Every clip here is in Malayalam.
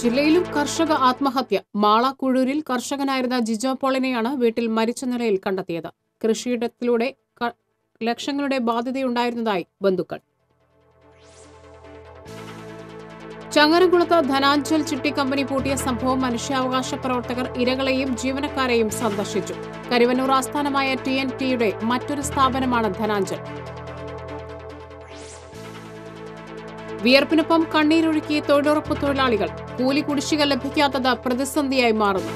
ജില്ലയിലും കർഷക ആത്മഹത്യ. മാള കുഴൂരിൽ കർഷകനായിരുന്ന ജിജോ പോളിനെയാണ് വീട്ടിൽ മരിച്ച നിലയിൽ കണ്ടെത്തിയത്. കൃഷിയിടത്തിലൂടെ ലക്ഷങ്ങളുടെ ബാധ്യതയുണ്ടായിരുന്നതായി ബന്ധുക്കൾ. ചങ്ങരംകുളത്ത് ധനാഞ്ജൽ ചിട്ടി കമ്പനി പൂട്ടിയ സംഭവം മനുഷ്യാവകാശ പ്രവർത്തകർ ഇരകളെയും ജീവനക്കാരെയും സന്ദർശിച്ചു. കരുവന്നൂർ ആസ്ഥാനമായ TNTയുടെ മറ്റൊരു സ്ഥാപനമാണ് ധനാഞ്ജൽ. വിയർപ്പിനൊപ്പം കണ്ണീരൊഴുക്കിയ തൊഴിലുറപ്പ് തൊഴിലാളികൾ. കൂലി കുടിശ്ശിക ലഭിക്കാത്തത് പ്രതിസന്ധിയായി മാറുന്നു.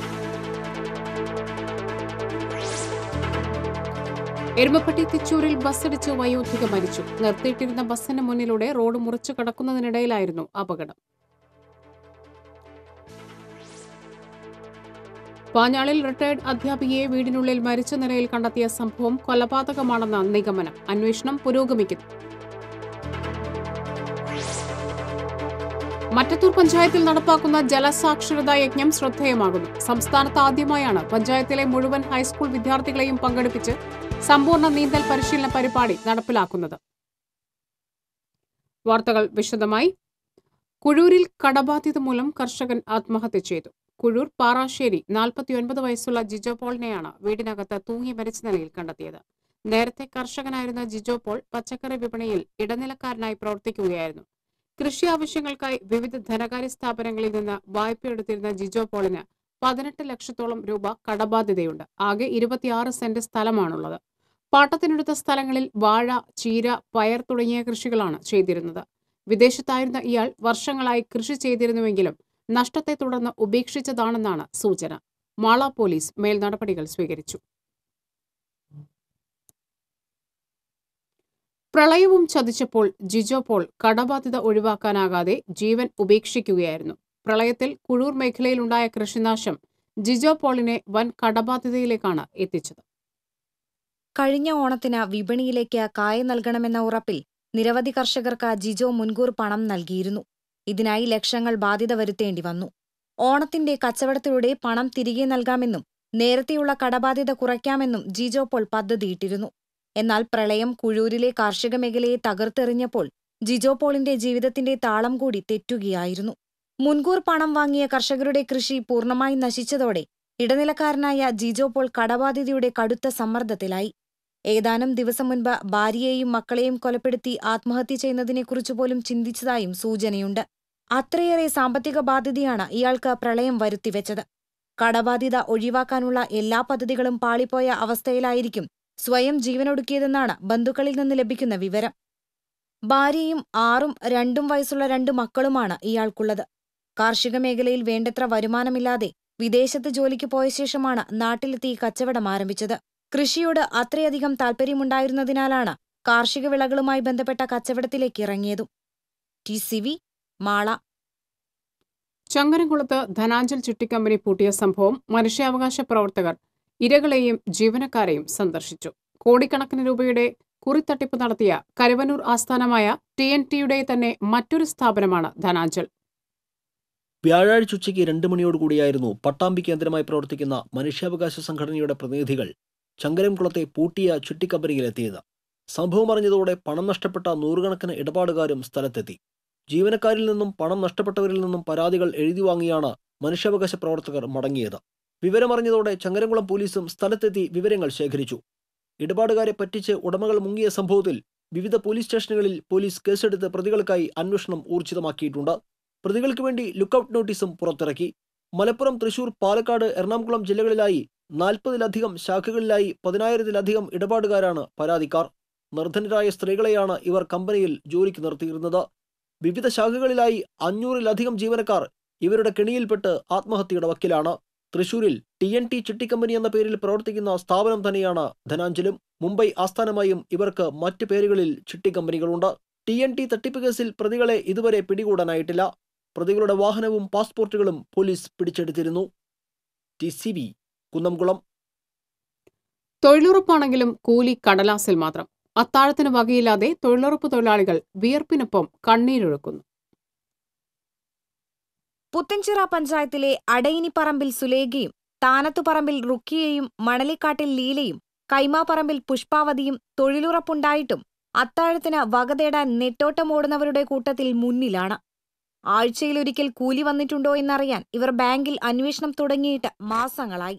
എരുമപ്പെട്ടി തിച്ചൂരിൽ ബസ്സിടിച്ച് വയോധിക മരിച്ചു. നിർത്തിയിട്ടിരുന്ന ബസ്സിന് മുന്നിലൂടെ റോഡ് മുറിച്ചു കടക്കുന്നതിനിടയിലായിരുന്നു അപകടം. പാഞ്ഞാളിൽ റിട്ടയർഡ് അധ്യാപികയെ വീടിനുള്ളിൽ മരിച്ച നിലയിൽ കണ്ടെത്തിയ സംഭവം കൊലപാതകമാണെന്ന നിഗമനം. അന്വേഷണം പുരോഗമിക്കുന്നു. മറ്റത്തൂർ പഞ്ചായത്തിൽ നടപ്പാക്കുന്ന ജലസാക്ഷരതാ യജ്ഞം ശ്രദ്ധേയമാകുന്നു. സംസ്ഥാനത്ത് ആദ്യമായാണ് പഞ്ചായത്തിലെ മുഴുവൻ ഹൈസ്കൂൾ വിദ്യാർത്ഥികളെയും പങ്കെടുപ്പിച്ച് സമ്പൂർണ്ണ നീന്തൽ പരിശീലന പരിപാടി നടപ്പിലാക്കുന്നത്. വാർത്തകൾ വിശദമായി. കുഴൂരിൽ കടബാധ്യത മൂലം കർഷകൻ ആത്മഹത്യ ചെയ്തു. കുഴൂർ പാറാശ്ശേരി 49 വയസ്സുള്ള ജിജോ പോളിനെയാണ് വീടിനകത്ത് തൂങ്ങി മരിച്ച നിലയിൽ കണ്ടെത്തിയത്. നേരത്തെ കർഷകനായിരുന്ന ജിജോ പോൾ പച്ചക്കറി വിപണിയിൽ ഇടനിലക്കാരനായി പ്രവർത്തിക്കുകയായിരുന്നു. കൃഷി ആവശ്യങ്ങൾക്കായി വിവിധ ധനകാര്യ സ്ഥാപനങ്ങളിൽ നിന്ന് വായ്പയെടുത്തിരുന്ന ജിജോ പോളിന് 18 ലക്ഷത്തോളം രൂപ കടബാധ്യതയുണ്ട്. ആകെ 26 സെന്റ് സ്ഥലമാണുള്ളത്. പാട്ടത്തിനെടുത്ത സ്ഥലങ്ങളിൽ വാഴ, ചീര, പയർ തുടങ്ങിയ കൃഷികളാണ് ചെയ്തിരുന്നത്. വിദേശത്തായിരുന്ന ഇയാൾ വർഷങ്ങളായി കൃഷി ചെയ്തിരുന്നുവെങ്കിലും നഷ്ടത്തെ തുടർന്ന് ഉപേക്ഷിച്ചതാണെന്നാണ് സൂചന. മാള പോലീസ് മേൽ നടപടികൾ സ്വീകരിച്ചു. പ്രളയവും ചതിച്ചപ്പോൾ ജിജോ പോൾ കടബാധ്യത ഒഴിവാക്കാനാകാതെ ജീവൻ ഉപേക്ഷിക്കുകയായിരുന്നു. പ്രളയത്തിൽ കുഴൂർ മേഖലയിലുണ്ടായ കൃഷിനാശം ജിജോ പോളിനെ വൻ കടബാധ്യതയിലേക്കാണ് എത്തിച്ചത്. കഴിഞ്ഞ ഓണത്തിന് വിപണിയിലേക്ക് കായ നൽകണമെന്ന ഉറപ്പിൽ നിരവധി കർഷകർക്ക് ജിജോ മുൻകൂർ പണം നൽകിയിരുന്നു. ഇതിനായി ലക്ഷങ്ങൾ ബാധ്യത വരുത്തേണ്ടി വന്നു. ഓണത്തിന്റെ കച്ചവടത്തിലൂടെ പണം തിരികെ നൽകാമെന്നും നേരത്തെയുള്ള കടബാധ്യത കുറയ്ക്കാമെന്നും ജിജോ പോൾ പദ്ധതിയിട്ടിരുന്നു. എന്നാൽ പ്രളയം കുഴൂരിലെ കാർഷിക മേഖലയെ തകർത്തെറിഞ്ഞപ്പോൾ ജിജോ പോളിന്റെ ജീവിതത്തിന്റെ താളം കൂടി തെറ്റുകയായിരുന്നു. മുൻകൂർ പണം വാങ്ങിയ കർഷകരുടെ കൃഷി പൂർണ്ണമായി നശിച്ചതോടെ ഇടനിലക്കാരനായ ജിജോ പോൾ കടബാധ്യതയുടെ കടുത്ത സമ്മർദ്ദത്തിലായി. ഏതാനും ദിവസം മുൻപ് ഭാര്യയെയും മക്കളെയും കൊലപ്പെടുത്തി ആത്മഹത്യ ചെയ്യുന്നതിനെക്കുറിച്ചുപോലും ചിന്തിച്ചതായും സൂചനയുണ്ട്. അത്രയേറെ സാമ്പത്തിക ബാധ്യതയാണ് ഇയാൾക്ക് പ്രളയം വരുത്തിവെച്ചത്. കടബാധ്യത ഒഴിവാക്കാനുള്ള എല്ലാ പദ്ധതികളും പാളിപ്പോയ അവസ്ഥയിലായിരിക്കും സ്വയം ജീവനൊടുക്കിയതെന്നാണ് ബന്ധുക്കളിൽ നിന്ന് ലഭിക്കുന്ന വിവരം. ഭാര്യയും 6ഉം 2ഉം വയസ്സുള്ള 2 മക്കളുമാണ് ഇയാൾക്കുള്ളത്. കാർഷിക മേഖലയിൽ വേണ്ടത്ര വരുമാനമില്ലാതെ വിദേശത്ത് ജോലിക്ക് പോയ ശേഷമാണ് നാട്ടിലെത്തി കച്ചവടം ആരംഭിച്ചത്. കൃഷിയോട് അത്രയധികം താൽപര്യമുണ്ടായിരുന്നതിനാലാണ് കാർഷിക വിളകളുമായി ബന്ധപ്പെട്ട കച്ചവടത്തിലേക്ക് ഇറങ്ങിയതും. TCV മാള. ചങ്ങരംകുളത്ത് ധനാഞ്ജൽ ചിട്ടിക്കമ്പനി പൂട്ടിയ സംഭവം മനുഷ്യാവകാശ പ്രവർത്തകർ ഇരകളെയും ജീവനക്കാരെയും സന്ദർശിച്ചു. കോടിക്കണക്കിന് രൂപയുടെ കുറിത്തട്ടിപ്പ് നടത്തിയ കരുവന്നൂർ ആസ്ഥാനമായ TNTയുടെ തന്നെ മറ്റൊരു സ്ഥാപനമാണ് ധനാഞ്ജൽ. വ്യാഴാഴ്ച ഉച്ചയ്ക്ക് 2 മണിയോടുകൂടിയായിരുന്നു പട്ടാമ്പി കേന്ദ്രമായി പ്രവർത്തിക്കുന്ന മനുഷ്യാവകാശ സംഘടനയുടെ പ്രതിനിധികൾ ചങ്ങരംകുളത്തെ പൂട്ടിയ ചിട്ടിക്കമ്പനിയിലെത്തിയത്. സംഭവം അറിഞ്ഞതോടെ പണം നഷ്ടപ്പെട്ട നൂറുകണക്കിന് ഇടപാടുകാരും സ്ഥലത്തെത്തി. ജീവനക്കാരിൽ നിന്നും പണം നഷ്ടപ്പെട്ടവരിൽ നിന്നും പരാതികൾ എഴുതി വാങ്ങിയാണ് മനുഷ്യാവകാശ പ്രവർത്തകർ മടങ്ങിയത്. വിവരമറിഞ്ഞതോടെ ചങ്ങരംകുളം പോലീസും സ്ഥലത്തെത്തി വിവരങ്ങൾ ശേഖരിച്ചു. ഇടപാടുകാരെ പറ്റിച്ച് ഉടമകൾ മുങ്ങിയ സംഭവത്തിൽ വിവിധ പോലീസ് സ്റ്റേഷനുകളിൽ പോലീസ് കേസെടുത്ത് പ്രതികൾക്കായി അന്വേഷണം ഊർജിതമാക്കിയിട്ടുണ്ട്. പ്രതികൾക്ക് വേണ്ടി ലുക്കൌട്ട് നോട്ടീസും പുറത്തിറക്കി. മലപ്പുറം, തൃശൂർ, പാലക്കാട്, എറണാകുളം ജില്ലകളിലായി 40-ലധികം ശാഖകളിലായി 10,000-ലധികം ഇടപാടുകാരാണ് പരാതിക്കാർ. നിർധനരായ സ്ത്രീകളെയാണ് ഇവർ കമ്പനിയിൽ ജോലിക്ക് നിർത്തിയിരുന്നത്. വിവിധ ശാഖകളിലായി 500-ലധികം ജീവനക്കാർ ഇവരുടെ കെണിയിൽപ്പെട്ട് ആത്മഹത്യയുടെ വക്കിലാണ്. തൃശൂരിൽ TNT ചിട്ടിക്കമ്പനി എന്ന പേരിൽ പ്രവർത്തിക്കുന്ന സ്ഥാപനം തന്നെയാണ് ധനാഞ്ജലും. മുംബൈ ആസ്ഥാനമായും ഇവർക്ക് മറ്റ് പേരുകളിൽ ചിട്ടിക്കമ്പനികളുണ്ട്. TNT തട്ടിപ്പ് കേസിൽ പ്രതികളെ ഇതുവരെ പിടികൂടാനായിട്ടില്ല. പ്രതികളുടെ വാഹനവും പാസ്പോർട്ടുകളും പോലീസ് പിടിച്ചെടുത്തിരുന്നു. TCV കുന്നംകുളം. തൊഴിലുറപ്പാണെങ്കിലും കൂലി കടലാസിൽ മാത്രം. അത്താഴത്തിന് വകയില്ലാതെ തൊഴിലുറപ്പ് തൊഴിലാളികൾ വിയർപ്പിനൊപ്പം കണ്ണീരൊഴുക്കുന്നു. പുത്തൻചിറ പഞ്ചായത്തിലെ അടയിനിപ്പറമ്പിൽ സുലേഖയും താനത്തുപറമ്പിൽ റുക്കിയയും മണലിക്കാട്ടിൽ ലീലയും കൈമാപ്പറമ്പിൽ പുഷ്പാവതിയും തൊഴിലുറപ്പുണ്ടായിട്ടും അത്താഴത്തിന് വകതേടാൻ നെട്ടോട്ടമോടുന്നവരുടെ കൂട്ടത്തിൽ മുന്നിലാണ്. ആഴ്ചയിലൊരിക്കൽ കൂലി വന്നിട്ടുണ്ടോ എന്നറിയാൻ ഇവർ ബാങ്കിൽ അന്വേഷണം തുടങ്ങിയിട്ട് മാസങ്ങളായി.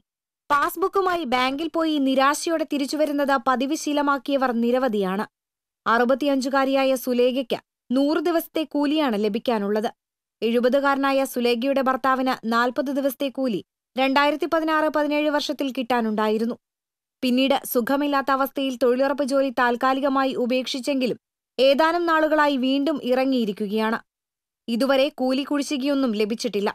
പാസ്ബുക്കുമായി ബാങ്കിൽ പോയി നിരാശയോടെ തിരിച്ചുവരുന്നത് പതിവ് ശീലമാക്കിയവർ നിരവധിയാണ്. 65-കാരിയായ സുലേഖയ്ക്ക് 100 ദിവസത്തെ കൂലിയാണ് ലഭിക്കാനുള്ളത്. 70-കാരനായ സുലേഖയുടെ ഭർത്താവിന് 40 ദിവസത്തെ കൂലി 2016-17 വർഷത്തിൽ കിട്ടാനുണ്ടായിരുന്നു. പിന്നീട് സുഖമില്ലാത്ത അവസ്ഥയിൽ തൊഴിലുറപ്പ് ജോലി താൽക്കാലികമായി ഉപേക്ഷിച്ചെങ്കിലും ഏതാനും നാളുകളായി വീണ്ടും ഇറങ്ങിയിരിക്കുകയാണ്. ഇതുവരെ കൂലി കുടിശ്ശികയൊന്നും ലഭിച്ചിട്ടില്ല.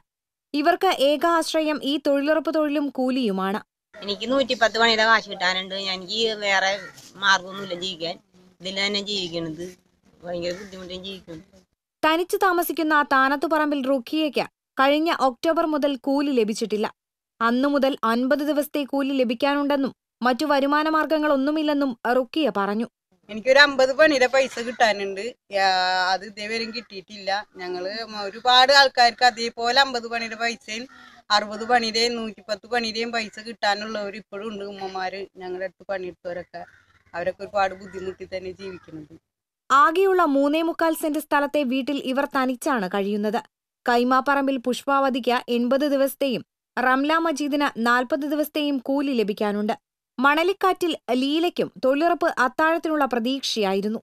ഇവർക്ക് ഏക ആശ്രയം ഈ തൊഴിലുറപ്പ് തൊഴിലും കൂലിയുമാണ്. എനിക്ക് 110 പണിയുടെ കാശ് കിട്ടാനുണ്ട്. എനിക്ക് വേറെ മാർഗമൊന്നുമില്ല ജീവിക്കാൻ. ഇതിൽ തന്നെ ജീവിക്കണത് ഭയങ്കര ബുദ്ധിമുട്ടും ജീവിക്കുന്നു. തനിച്ചു താമസിക്കുന്ന താനത്തുപറമ്പിൽ റുഖിയയ്ക്ക് കഴിഞ്ഞ ഒക്ടോബർ മുതൽ കൂലി ലഭിച്ചിട്ടില്ല. അന്നു മുതൽ 50 ദിവസത്തെ കൂലി ലഭിക്കാനുണ്ടെന്നും മറ്റു വരുമാന മാർഗങ്ങളൊന്നുമില്ലെന്നും റുഖിയ പറഞ്ഞു. എനിക്കൊരു 50 പണിയുടെ പൈസ കിട്ടാനുണ്ട്. അത് ഇതേവരെയും കിട്ടിയിട്ടില്ല. ഞങ്ങള് ഒരുപാട് ആൾക്കാർക്ക് അതേപോലെ 50 പണിയുടെ പൈസയും 60 പണിയുടെയും 110 പണിയുടെയും പൈസ കിട്ടാനുള്ളവർ ഇപ്പോഴും ഉണ്ട്. ഉമ്മമാര് ഞങ്ങളുടെ അടുത്ത് പണിയെടുത്തവരൊക്കെ അവരൊക്കെ ഒരുപാട് ബുദ്ധിമുട്ടി തന്നെ ജീവിക്കുന്നത്. ആകെയുള്ള 3.25 സെന്റ് സ്ഥലത്തെ വീട്ടിൽ ഇവർ തനിച്ചാണ് കഴിയുന്നത്. കൈമാപ്പറമ്പിൽ പുഷ്പാവതിക്ക് 80 ദിവസത്തെയും റംല മജീദിന് 40 ദിവസത്തെയും കൂലി ലഭിക്കാനുണ്ട്. മണലിക്കാറ്റിൽ ലീലയ്ക്കും തൊഴിലുറപ്പ് അത്താഴത്തിനുള്ള പ്രതീക്ഷയായിരുന്നു.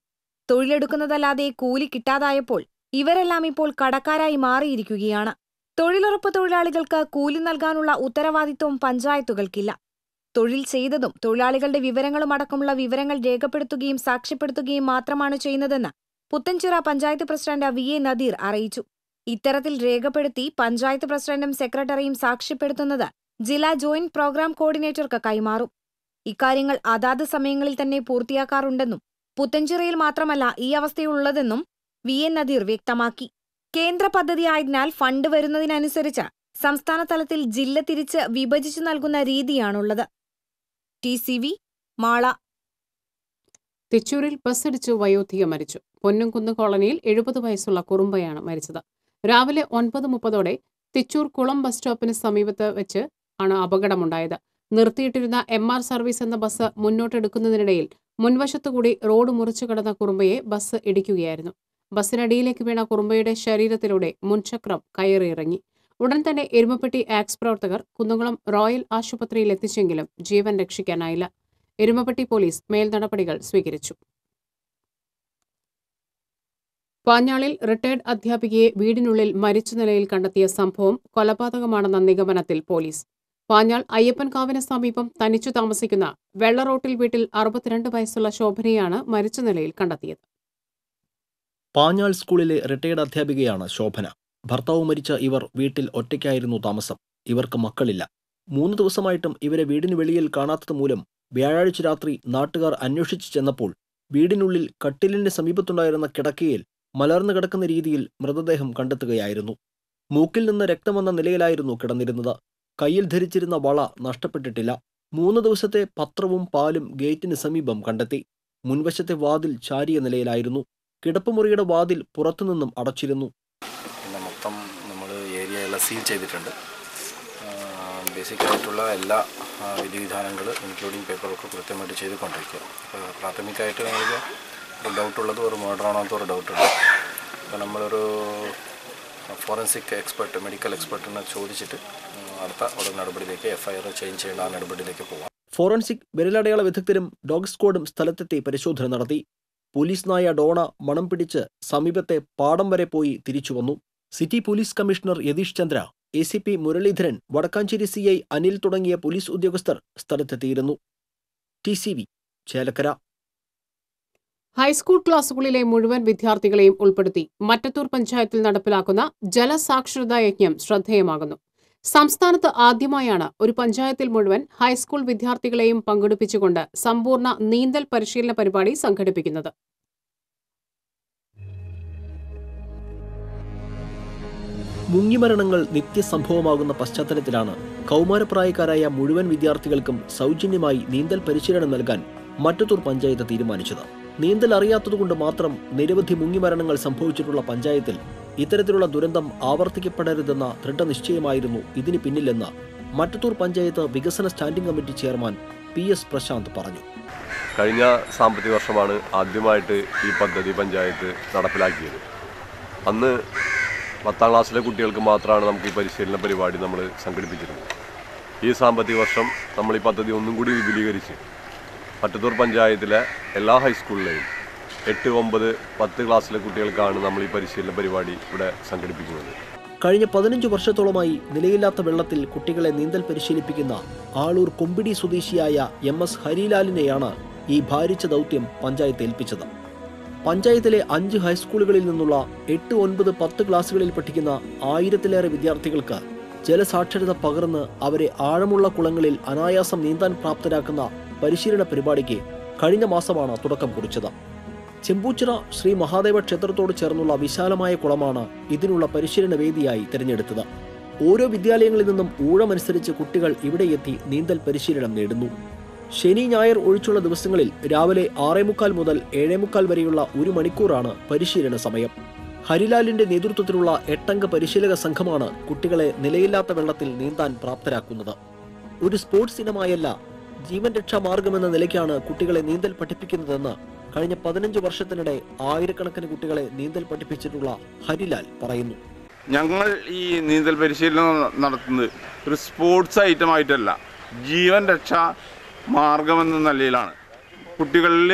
തൊഴിലെടുക്കുന്നതല്ലാതെ കൂലി കിട്ടാതായപ്പോൾ ഇവരെല്ലാം ഇപ്പോൾ കടക്കാരായി മാറിയിരിക്കുകയാണ്. തൊഴിലുറപ്പ് തൊഴിലാളികൾക്ക് കൂലി നൽകാനുള്ള ഉത്തരവാദിത്വം പഞ്ചായത്തുകൾക്കില്ല. തൊഴിൽ ചെയ്തതും തൊഴിലാളികളുടെ വിവരങ്ങളും അടക്കമുള്ള വിവരങ്ങൾ രേഖപ്പെടുത്തുകയും സാക്ഷ്യപ്പെടുത്തുകയും മാത്രമാണ് ചെയ്യുന്നതെന്ന് പുത്തൻചിറ പഞ്ചായത്ത് പ്രസിഡന്റ് VA നദീർ അറിയിച്ചു. ഇത്തരത്തിൽ രേഖപ്പെടുത്തി പഞ്ചായത്ത് പ്രസിഡന്റും സെക്രട്ടറിയും സാക്ഷ്യപ്പെടുത്തുന്നത് ജില്ലാ ജോയിന്റ് പ്രോഗ്രാം കോർഡിനേറ്റർക്ക് കൈമാറും. ഇക്കാര്യങ്ങൾ അതാത് സമയങ്ങളിൽ തന്നെ പൂർത്തിയാക്കാറുണ്ടെന്നും പുത്തൻചിറയിൽ മാത്രമല്ല ഈ അവസ്ഥയുള്ളതെന്നും VA നദീർ വ്യക്തമാക്കി. കേന്ദ്ര പദ്ധതിയായതിനാൽ ഫണ്ട് വരുന്നതിനനുസരിച്ച് സംസ്ഥാന തലത്തിൽ ജില്ല തിരിച്ച് വിഭജിച്ചു നൽകുന്ന രീതിയാണുള്ളത്. TCV മാള. തിച്ചൂരിൽ ബസ്സിടിച്ച് വയോധിക മരിച്ചു. പൊന്നുംകുന്ന് കോളനിയിൽ 70 വയസ്സുള്ള കുറുമ്പയാണ് മരിച്ചത്. രാവിലെ 9:30 തിച്ചൂർ കുളം ബസ് സ്റ്റോപ്പിന് സമീപത്ത് വെച്ച് ആണ് അപകടമുണ്ടായത്. നിർത്തിയിട്ടിരുന്ന MR സർവീസ് എന്ന ബസ് മുന്നോട്ടെടുക്കുന്നതിനിടയിൽ മുൻവശത്തുകൂടി റോഡ് മുറിച്ചു കടന്ന കുറുമ്പയെ ബസ് ഇടിക്കുകയായിരുന്നു. ബസ്സിനടിയിലേക്ക് വീണ കുറുമ്പയുടെ ശരീരത്തിലൂടെ മുൻചക്രം കയറിയിറങ്ങി. ഉടൻ തന്നെ എരുമപ്പെട്ടി ആക്സ് പ്രവർത്തകർ കുന്നംകുളം റോയൽ ആശുപത്രിയിൽ എത്തിച്ചെങ്കിലും ജീവൻ രക്ഷിക്കാനായില്ല. എരുമപ്പെട്ടി പോലീസ് മേൽ നടപടികൾ സ്വീകരിച്ചു. പാഞ്ഞാളിൽ റിട്ടയർഡ് അധ്യാപികയെ വീടിനുള്ളിൽ മരിച്ച നിലയിൽ കണ്ടെത്തിയ സംഭവം കൊലപാതകമാണെന്ന നിഗമനത്തിൽ പോലീസ്. പാഞ്ഞാൾ അയ്യപ്പൻകാവിന് സമീപം തനിച്ചു താമസിക്കുന്ന വെള്ളറോട്ടിൽ വീട്ടിൽ 62 വയസ്സുള്ള ശോഭനയാണ് മരിച്ച നിലയിൽ കണ്ടെത്തിയത്. പാഞ്ഞാൾ സ്കൂളിലെ റിട്ടയർഡ് അധ്യാപികയാണ് ശോഭന. ഭർത്താവ് മരിച്ച ഇവർ വീട്ടിൽ ഒറ്റയ്ക്കായിരുന്നു താമസം. ഇവർക്ക് മക്കളില്ല. 3 ദിവസമായിട്ടും ഇവരെ വീടിന് വെളിയിൽ കാണാത്തത് മൂലം വ്യാഴാഴ്ച രാത്രി നാട്ടുകാർ അന്വേഷിച്ചു ചെന്നപ്പോൾ വീടിനുള്ളിൽ കട്ടിലിന് സമീപത്തുണ്ടായിരുന്ന കിടക്കയിൽ മലർന്നു കിടക്കുന്ന രീതിയിൽ മൃതദേഹം കണ്ടെത്തുകയായിരുന്നു. മൂക്കിൽ നിന്ന് രക്തം വന്ന നിലയിലായിരുന്നു കിടന്നിരുന്നത്. കയ്യിൽ ധരിച്ചിരുന്ന വള നഷ്ടപ്പെട്ടിട്ടില്ല. 3 ദിവസത്തെ പത്രവും പാലും ഗേറ്റിന് സമീപം കണ്ടെത്തി. മുൻവശത്തെ വാതിൽ ചാരിയ നിലയിലായിരുന്നു. കിടപ്പുമുറിയുടെ വാതിൽ പുറത്തുനിന്നും അടച്ചിരുന്നു. പിന്നെ മൊത്തം നമ്മൾ ഏരിയയെല്ലാം സീൽ ചെയ്തിട്ടുണ്ട്. ബേസിക്കായിട്ടുള്ള എല്ലാ വിധിവിധാനങ്ങൾ ഇൻക്ലൂഡിങ് പേപ്പറൊക്കെ കൃത്യമായിട്ട് ചെയ്തുകൊണ്ടിരിക്കുക. പ്രാഥമികമായിട്ട് നമുക്ക് ഒരു ഡൗട്ടുള്ളത് ഒരു മർഡറാണോന്നത്തെ ഒരു ഡൗട്ടുണ്ട്. അപ്പോൾ നമ്മളൊരു ഫോറൻസിക് എക്സ്പെർട്ട്, മെഡിക്കൽ എക്സ്പെർട്ടിനെ ചോദിച്ചിട്ട് അടുത്ത ഒരു നടപടിയിലേക്ക് FIR ചേഞ്ച് ചെയ്യുന്ന ആ നടപടിയിലേക്ക് പോകാം. ഫോറൻസിക് വിരലടയാള വിദഗ്ധരും ഡോഗ് സ്ക്വാഡും സ്ഥലത്തെത്തി പരിശോധന നടത്തി. പോലീസ് നായ ഡോണ മണം പിടിച്ച് സമീപത്തെ പാടം വരെ പോയി തിരിച്ചു വന്നു. City police commissioner Yathish Chandra, ACP Muraleedharan, Vadakkanchery CI Anil തുടങ്ങിയ പോലീസ് ഉദ്യോഗസ്ഥർ സ്ഥലത്തെത്തിയിരുന്നു. TCV ചേലക്കര. ഹൈസ്കൂൾ ക്ലാസുകളിലെ മുഴുവൻ വിദ്യാർത്ഥികളെയും ഉൾപ്പെടുത്തി മറ്റത്തൂർ പഞ്ചായത്തിൽ നടപ്പിലാക്കുന്ന ജലസാക്ഷരതാ യജ്ഞം ശ്രദ്ധേയമാകുന്നു. സംസ്ഥാനത്ത് ആദ്യമായാണ് ഒരു പഞ്ചായത്തിൽ മുഴുവൻ ഹൈസ്കൂൾ വിദ്യാർത്ഥികളെയും പങ്കെടുപ്പിച്ചുകൊണ്ട് സമ്പൂർണ്ണ നീന്തൽ പരിശീലന പരിപാടി സംഘടിപ്പിക്കുന്നത്. മുങ്ങിമരണങ്ങൾ നിത്യസംഭവമാകുന്ന പശ്ചാത്തലത്തിലാണ് കൗമാരപ്രായക്കാരായ മുഴുവൻ വിദ്യാർത്ഥികൾക്കും സൗജന്യമായി നീന്തൽ പരിശീലനം നൽകാൻ മറ്റത്തൂർ പഞ്ചായത്ത് തീരുമാനിച്ചത്. നീന്തൽ അറിയാത്തതുകൊണ്ട് മാത്രം നിരവധി മുങ്ങിമരണങ്ങൾ സംഭവിച്ചിട്ടുള്ള പഞ്ചായത്തിൽ ഇത്തരത്തിലുള്ള ദുരന്തം ആവർത്തിക്കപ്പെടരുതെന്ന ദൃഢനിശ്ചയമായിരുന്നു ഇതിന് പിന്നിലെന്ന് മറ്റത്തൂർ പഞ്ചായത്ത് വികസന standing committee chairman PS Prashanth പറഞ്ഞു. കഴിഞ്ഞ സാമ്പത്തിക വർഷമാണ് ആദ്യമായിട്ട് ഈ പദ്ധതി പഞ്ചായത്ത് നടപ്പിലാക്കിയത്. അന്ന് 10ാം ക്ലാസ്സിലെ കുട്ടികൾക്ക് മാത്രമാണ് നമുക്ക് ഈ പരിശീലന പരിപാടി നമ്മൾ സംഘടിപ്പിച്ചിരുന്നത്. ഈ സാമ്പത്തിക വർഷം നമ്മൾ ഈ പദ്ധതി ഒന്നും കൂടി വിപുലീകരിച്ച് മറ്റത്തൂർ പഞ്ചായത്തിലെ എല്ലാ ഹൈസ്കൂളിലെയും 8, 9, 10 ക്ലാസ്സിലെ കുട്ടികൾക്കാണ് നമ്മൾ ഈ പരിശീലന പരിപാടി ഇവിടെ സംഘടിപ്പിക്കുന്നത്. കഴിഞ്ഞ 15 വർഷത്തോളമായി നിലയില്ലാത്ത വെള്ളത്തിൽ കുട്ടികളെ നീന്തൽ പരിശീലിപ്പിക്കുന്ന ആളൂർ കൊമ്പിടി സ്വദേശിയായ MS ഹരിലാലിനെയാണ് ഈ ഭാരിച്ച ദൗത്യം പഞ്ചായത്ത് ഏൽപ്പിച്ചത്. പഞ്ചായത്തിലെ 5 ഹൈസ്കൂളുകളിൽ നിന്നുള്ള 8, 9, 10 ക്ലാസുകളിൽ പഠിക്കുന്ന 1000-ലേറെ വിദ്യാർത്ഥികൾക്ക് ജലസാക്ഷരത പകർന്ന് അവരെ ആഴമുള്ള കുളങ്ങളിൽ അനായാസം നീന്താൻ പ്രാപ്തരാക്കുന്ന പരിശീലന പരിപാടിക്ക് കഴിഞ്ഞ മാസമാണ് തുടക്കം കുറിച്ചത്. ചെമ്പൂച്ചിറ ശ്രീ മഹാദേവ ക്ഷേത്രത്തോട് ചേർന്നുള്ള വിശാലമായ കുളമാണ് ഇതിനുള്ള പരിശീലന വേദിയായി തിരഞ്ഞെടുത്തത്. ഓരോ വിദ്യാലയങ്ങളിൽ നിന്നും ഊഴമനുസരിച്ച് കുട്ടികൾ ഇവിടെ എത്തി നീന്തൽ പരിശീലനം നേടുന്നു. ശനി, ഞായർ ഒഴിച്ചുള്ള ദിവസങ്ങളിൽ രാവിലെ 6:45 മുതൽ 7:45 വരെയുള്ള 1 മണിക്കൂറാണ് പരിശീലന സമയം. ഹരിലാലിന്റെ നേതൃത്വത്തിലുള്ള 8-അംഗ പരിശീലക സംഘമാണ് കുട്ടികളെ നിലയില്ലാത്ത വെള്ളത്തിൽ നീന്താൻ പ്രാപ്തരാക്കുന്നത്. ഒരു സ്പോർട്സ് ഇനമായല്ല, ജീവൻ രക്ഷാ മാർഗമെന്ന നിലയ്ക്കാണ് കുട്ടികളെ നീന്തൽ പഠിപ്പിക്കുന്നതെന്ന് കഴിഞ്ഞ 15 വർഷത്തിനിടെ ആയിരക്കണക്കിന് കുട്ടികളെ നീന്തൽ പഠിപ്പിച്ചിട്ടുള്ള ഹരിലാൽ പറയുന്നു. ഞങ്ങൾ ഈ നീന്തൽ പരിശീലനം നടത്തുന്നത് ഒരു സ്പോർട്സ് ഐറ്റം ആയിട്ടല്ല, ജീവൻ രക്ഷാ മാർഗമെന്ന നിലയിലാണ്. കുട്ടികളിൽ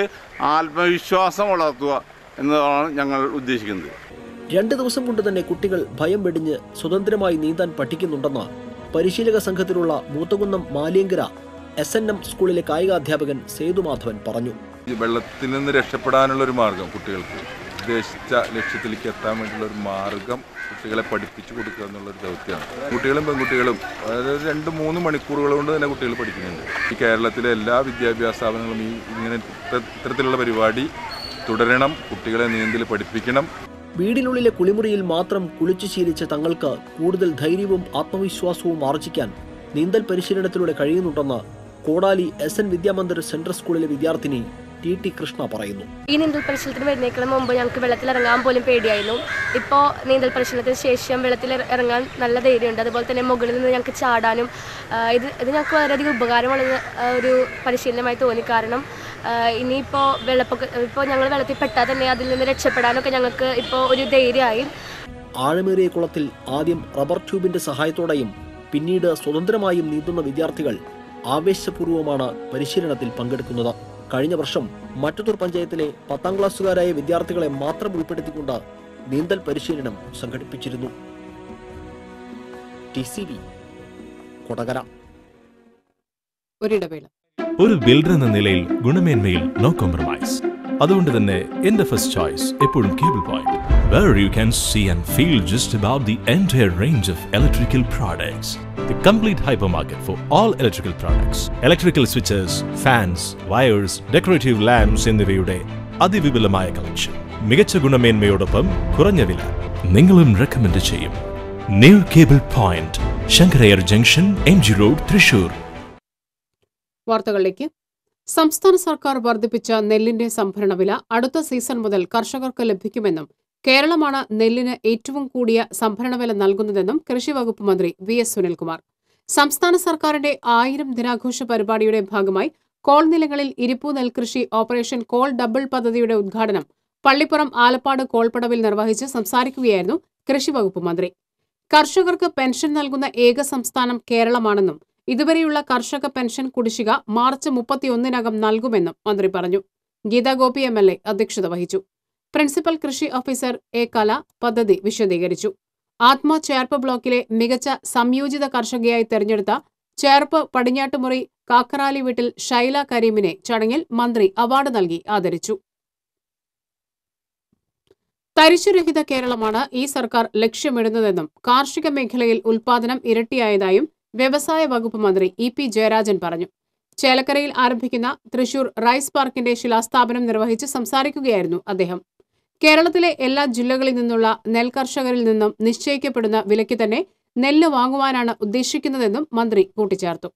ആത്മവിശ്വാസം വളർത്തുക എന്നതാണ് ഞങ്ങൾ ഉദ്ദേശിക്കുന്നത്. 2 ദിവസം കൊണ്ട് തന്നെ കുട്ടികൾ ഭയം വെടിഞ്ഞ് സ്വതന്ത്രമായി നീന്താൻ പഠിക്കുന്നുണ്ടെന്ന് പരിശീലക സംഘത്തിലുള്ള മൂത്തകുന്നം മാലിയങ്കര SNM സ്കൂളിലെ കായികാധ്യാപകൻ സേതുമാധവൻ പറഞ്ഞു. വെള്ളത്തിൽ നിന്ന് രക്ഷപ്പെടാനുള്ള ഒരു മാർഗം, കുട്ടികൾക്ക് ഉദ്ദേശിച്ച ലക്ഷ്യത്തിലേക്ക് എത്താൻ വേണ്ടിയുള്ള ഒരു മാർഗം കുട്ടികളെ പഠിപ്പിച്ചു കൊടുക്കുക എന്നുള്ളൊരു ദൗത്യമാണ്. കുട്ടികളും പെൺകുട്ടികളും അതായത് 2-3 മണിക്കൂറുകൾ കൊണ്ട് തന്നെ കുട്ടികൾ പഠിക്കുന്നുണ്ട്. ഈ കേരളത്തിലെ എല്ലാ വിദ്യാഭ്യാസ സ്ഥാപനങ്ങളും ഇത്തരത്തിലുള്ള പരിപാടി തുടരണം, കുട്ടികളെ നീന്തൽ പഠിപ്പിക്കണം. വീടിനുള്ളിലെ കുളിമുറിയിൽ മാത്രം കുളിച്ചു ശീലിച്ച തങ്ങൾക്ക് കൂടുതൽ ധൈര്യവും ആത്മവിശ്വാസവും ആർജിക്കാൻ നീന്തൽ പരിശീലനത്തിലൂടെ കഴിയുന്നുണ്ടെന്ന് കോടാലി SN വിദ്യാമന്ദിർ സെൻട്രൽ സ്കൂളിലെ വിദ്യാർത്ഥിനി TT കൃഷ്ണ പറയുന്നു. ഈ നീന്തൽ പരിശീലനത്തിന് വരുന്നേക്കാളും മുമ്പ് ഞങ്ങൾക്ക് വെള്ളത്തിൽ ഇറങ്ങാൻ പോലും പേടിയായിരുന്നു. ഇപ്പോൾ നീന്തൽ പരിശീലനത്തിന് ശേഷം വെള്ളത്തിൽ ഇറങ്ങാൻ നല്ല ധൈര്യമുണ്ട്. അതുപോലെ തന്നെ മുകളിൽ നിന്ന് ഞങ്ങൾക്ക് ചാടാനും ഇത് ഞങ്ങൾക്ക് വളരെയധികം ഉപകാരമുള്ള ഒരു പരിശീലനമായി തോന്നി. കാരണം ഇപ്പോൾ ഞങ്ങൾ വെള്ളത്തിൽ പെട്ടാൽ തന്നെ അതിൽ നിന്ന് രക്ഷപ്പെടാനൊക്കെ ഞങ്ങൾക്ക് ഇപ്പോൾ ഒരു ധൈര്യമായി. ആഴമേറിയ കുളത്തിൽ ആദ്യം റബ്ബർ ട്യൂബിന്റെ സഹായത്തോടെയും പിന്നീട് സ്വതന്ത്രമായും നീന്തുന്ന വിദ്യാർത്ഥികൾ ആവേശപൂർവ്വമാണ് പരിശീലനത്തിൽ പങ്കെടുക്കുന്നത്. കഴിഞ്ഞ വർഷം മറ്റത്തൂർ പഞ്ചായത്തിലെ 10ാം ക്ലാസ്സുകാരായ വിദ്യാർത്ഥികളെ മാത്രം ഉൾപ്പെടുത്തിക്കൊണ്ട് നീന്തൽ പരിശീലനം സംഘടിപ്പിച്ചിരുന്നു. TCV കൊടകര. ഒരിടവേള. ഒരു ബിൽഡർ എന്ന നിലയിൽ ഗുണമേന്മയിൽ നോ കോംപ്രമൈസ്. അതുകൊണ്ട് തന്നെ എന്റെ ഫസ്റ്റ് ചോയ്സ് എപ്പോഴും cable point, where you can see and feel just about the entire range of electrical products. The complete hypermarket for all electrical products. Electrical switches, fans, wires, decorative lamps എന്നിവയുടെ അതിവിപുലമായ കളക്ഷൻ. മികച്ച ഗുണമേന്മയോടൊപ്പം കുറഞ്ഞ വില. നിങ്ങളും റെക്കമെൻഡ് ചെയ്യും. New cable point, Sankara Iyer junction, MG road, Thrissur. വാർത്തകളിലേക്ക്. സംസ്ഥാന സർക്കാർ വർദ്ധിപ്പിച്ച നെല്ലിന്റെ സംഭരണ വില അടുത്ത സീസൺ മുതൽ കർഷകർക്ക് ലഭിക്കുമെന്നും കേരളമാണ് നെല്ലിന് ഏറ്റവും കൂടിയ സംഭരണ വില നൽകുന്നതെന്നും കൃഷി വകുപ്പ് മന്ത്രി VS സുനിൽകുമാർ. സംസ്ഥാന സർക്കാരിന്റെ 1000 ദിനാഘോഷ പരിപാടിയുടെ ഭാഗമായി കോൾ നിലങ്ങളിൽ ഇരിപ്പു നെൽകൃഷി ഓപ്പറേഷൻ കോൾ ഡബിൾ പദ്ധതിയുടെ ഉദ്ഘാടനം പള്ളിപ്പുറം ആലപ്പാട് കോൾപ്പടവിൽ നിർവഹിച്ച് സംസാരിക്കുകയായിരുന്നു കൃഷി വകുപ്പ് മന്ത്രി. കർഷകർക്ക് പെൻഷൻ നൽകുന്ന ഏക സംസ്ഥാനം കേരളമാണെന്നും ഇതുവരെയുള്ള കർഷക പെൻഷൻ കുടിശ്ശിക മാർച്ച് 31-നകം നൽകുമെന്നും മന്ത്രി പറഞ്ഞു. ഗീതാ ഗോപി MLA അധ്യക്ഷത വഹിച്ചു. പ്രിൻസിപ്പൽ കൃഷി ഓഫീസർ A. കല പദ്ധതി വിശദീകരിച്ചു. ആത്മ ചേർപ്പ് ബ്ലോക്കിലെ മികച്ച സംയോജിത കർഷകയായി തെരഞ്ഞെടുത്ത ചേർപ്പ് പടിഞ്ഞാട്ടുമുറി കാക്കറാലി വീട്ടിൽ ഷൈല കരീമിനെ ചടങ്ങിൽ മന്ത്രി അവാർഡ് നൽകി ആദരിച്ചു. തരിശുരഹിത കേരളമാണ് ഈ സർക്കാർ ലക്ഷ്യമിടുന്നതെന്നും കാർഷിക മേഖലയിൽ ഉൽപാദനം ഇരട്ടിയായതായും വ്യവസായ വകുപ്പ് മന്ത്രി EP ജയരാജൻ പറഞ്ഞു. ചേലക്കരയിൽ ആരംഭിക്കുന്ന തൃശൂർ റൈസ് പാർക്കിന്റെ ശിലാസ്ഥാപനം നിർവഹിച്ച് സംസാരിക്കുകയായിരുന്നു അദ്ദേഹം. കേരളത്തിലെ എല്ലാ ജില്ലകളിൽ നിന്നുള്ള നെൽകർഷകരിൽ നിന്നും നിശ്ചയിക്കപ്പെടുന്ന വിലയ്ക്ക് തന്നെ നെല്ല് വാങ്ങുവാനാണ് ഉദ്ദേശിക്കുന്നതെന്നും മന്ത്രി കൂട്ടിച്ചേർത്തു.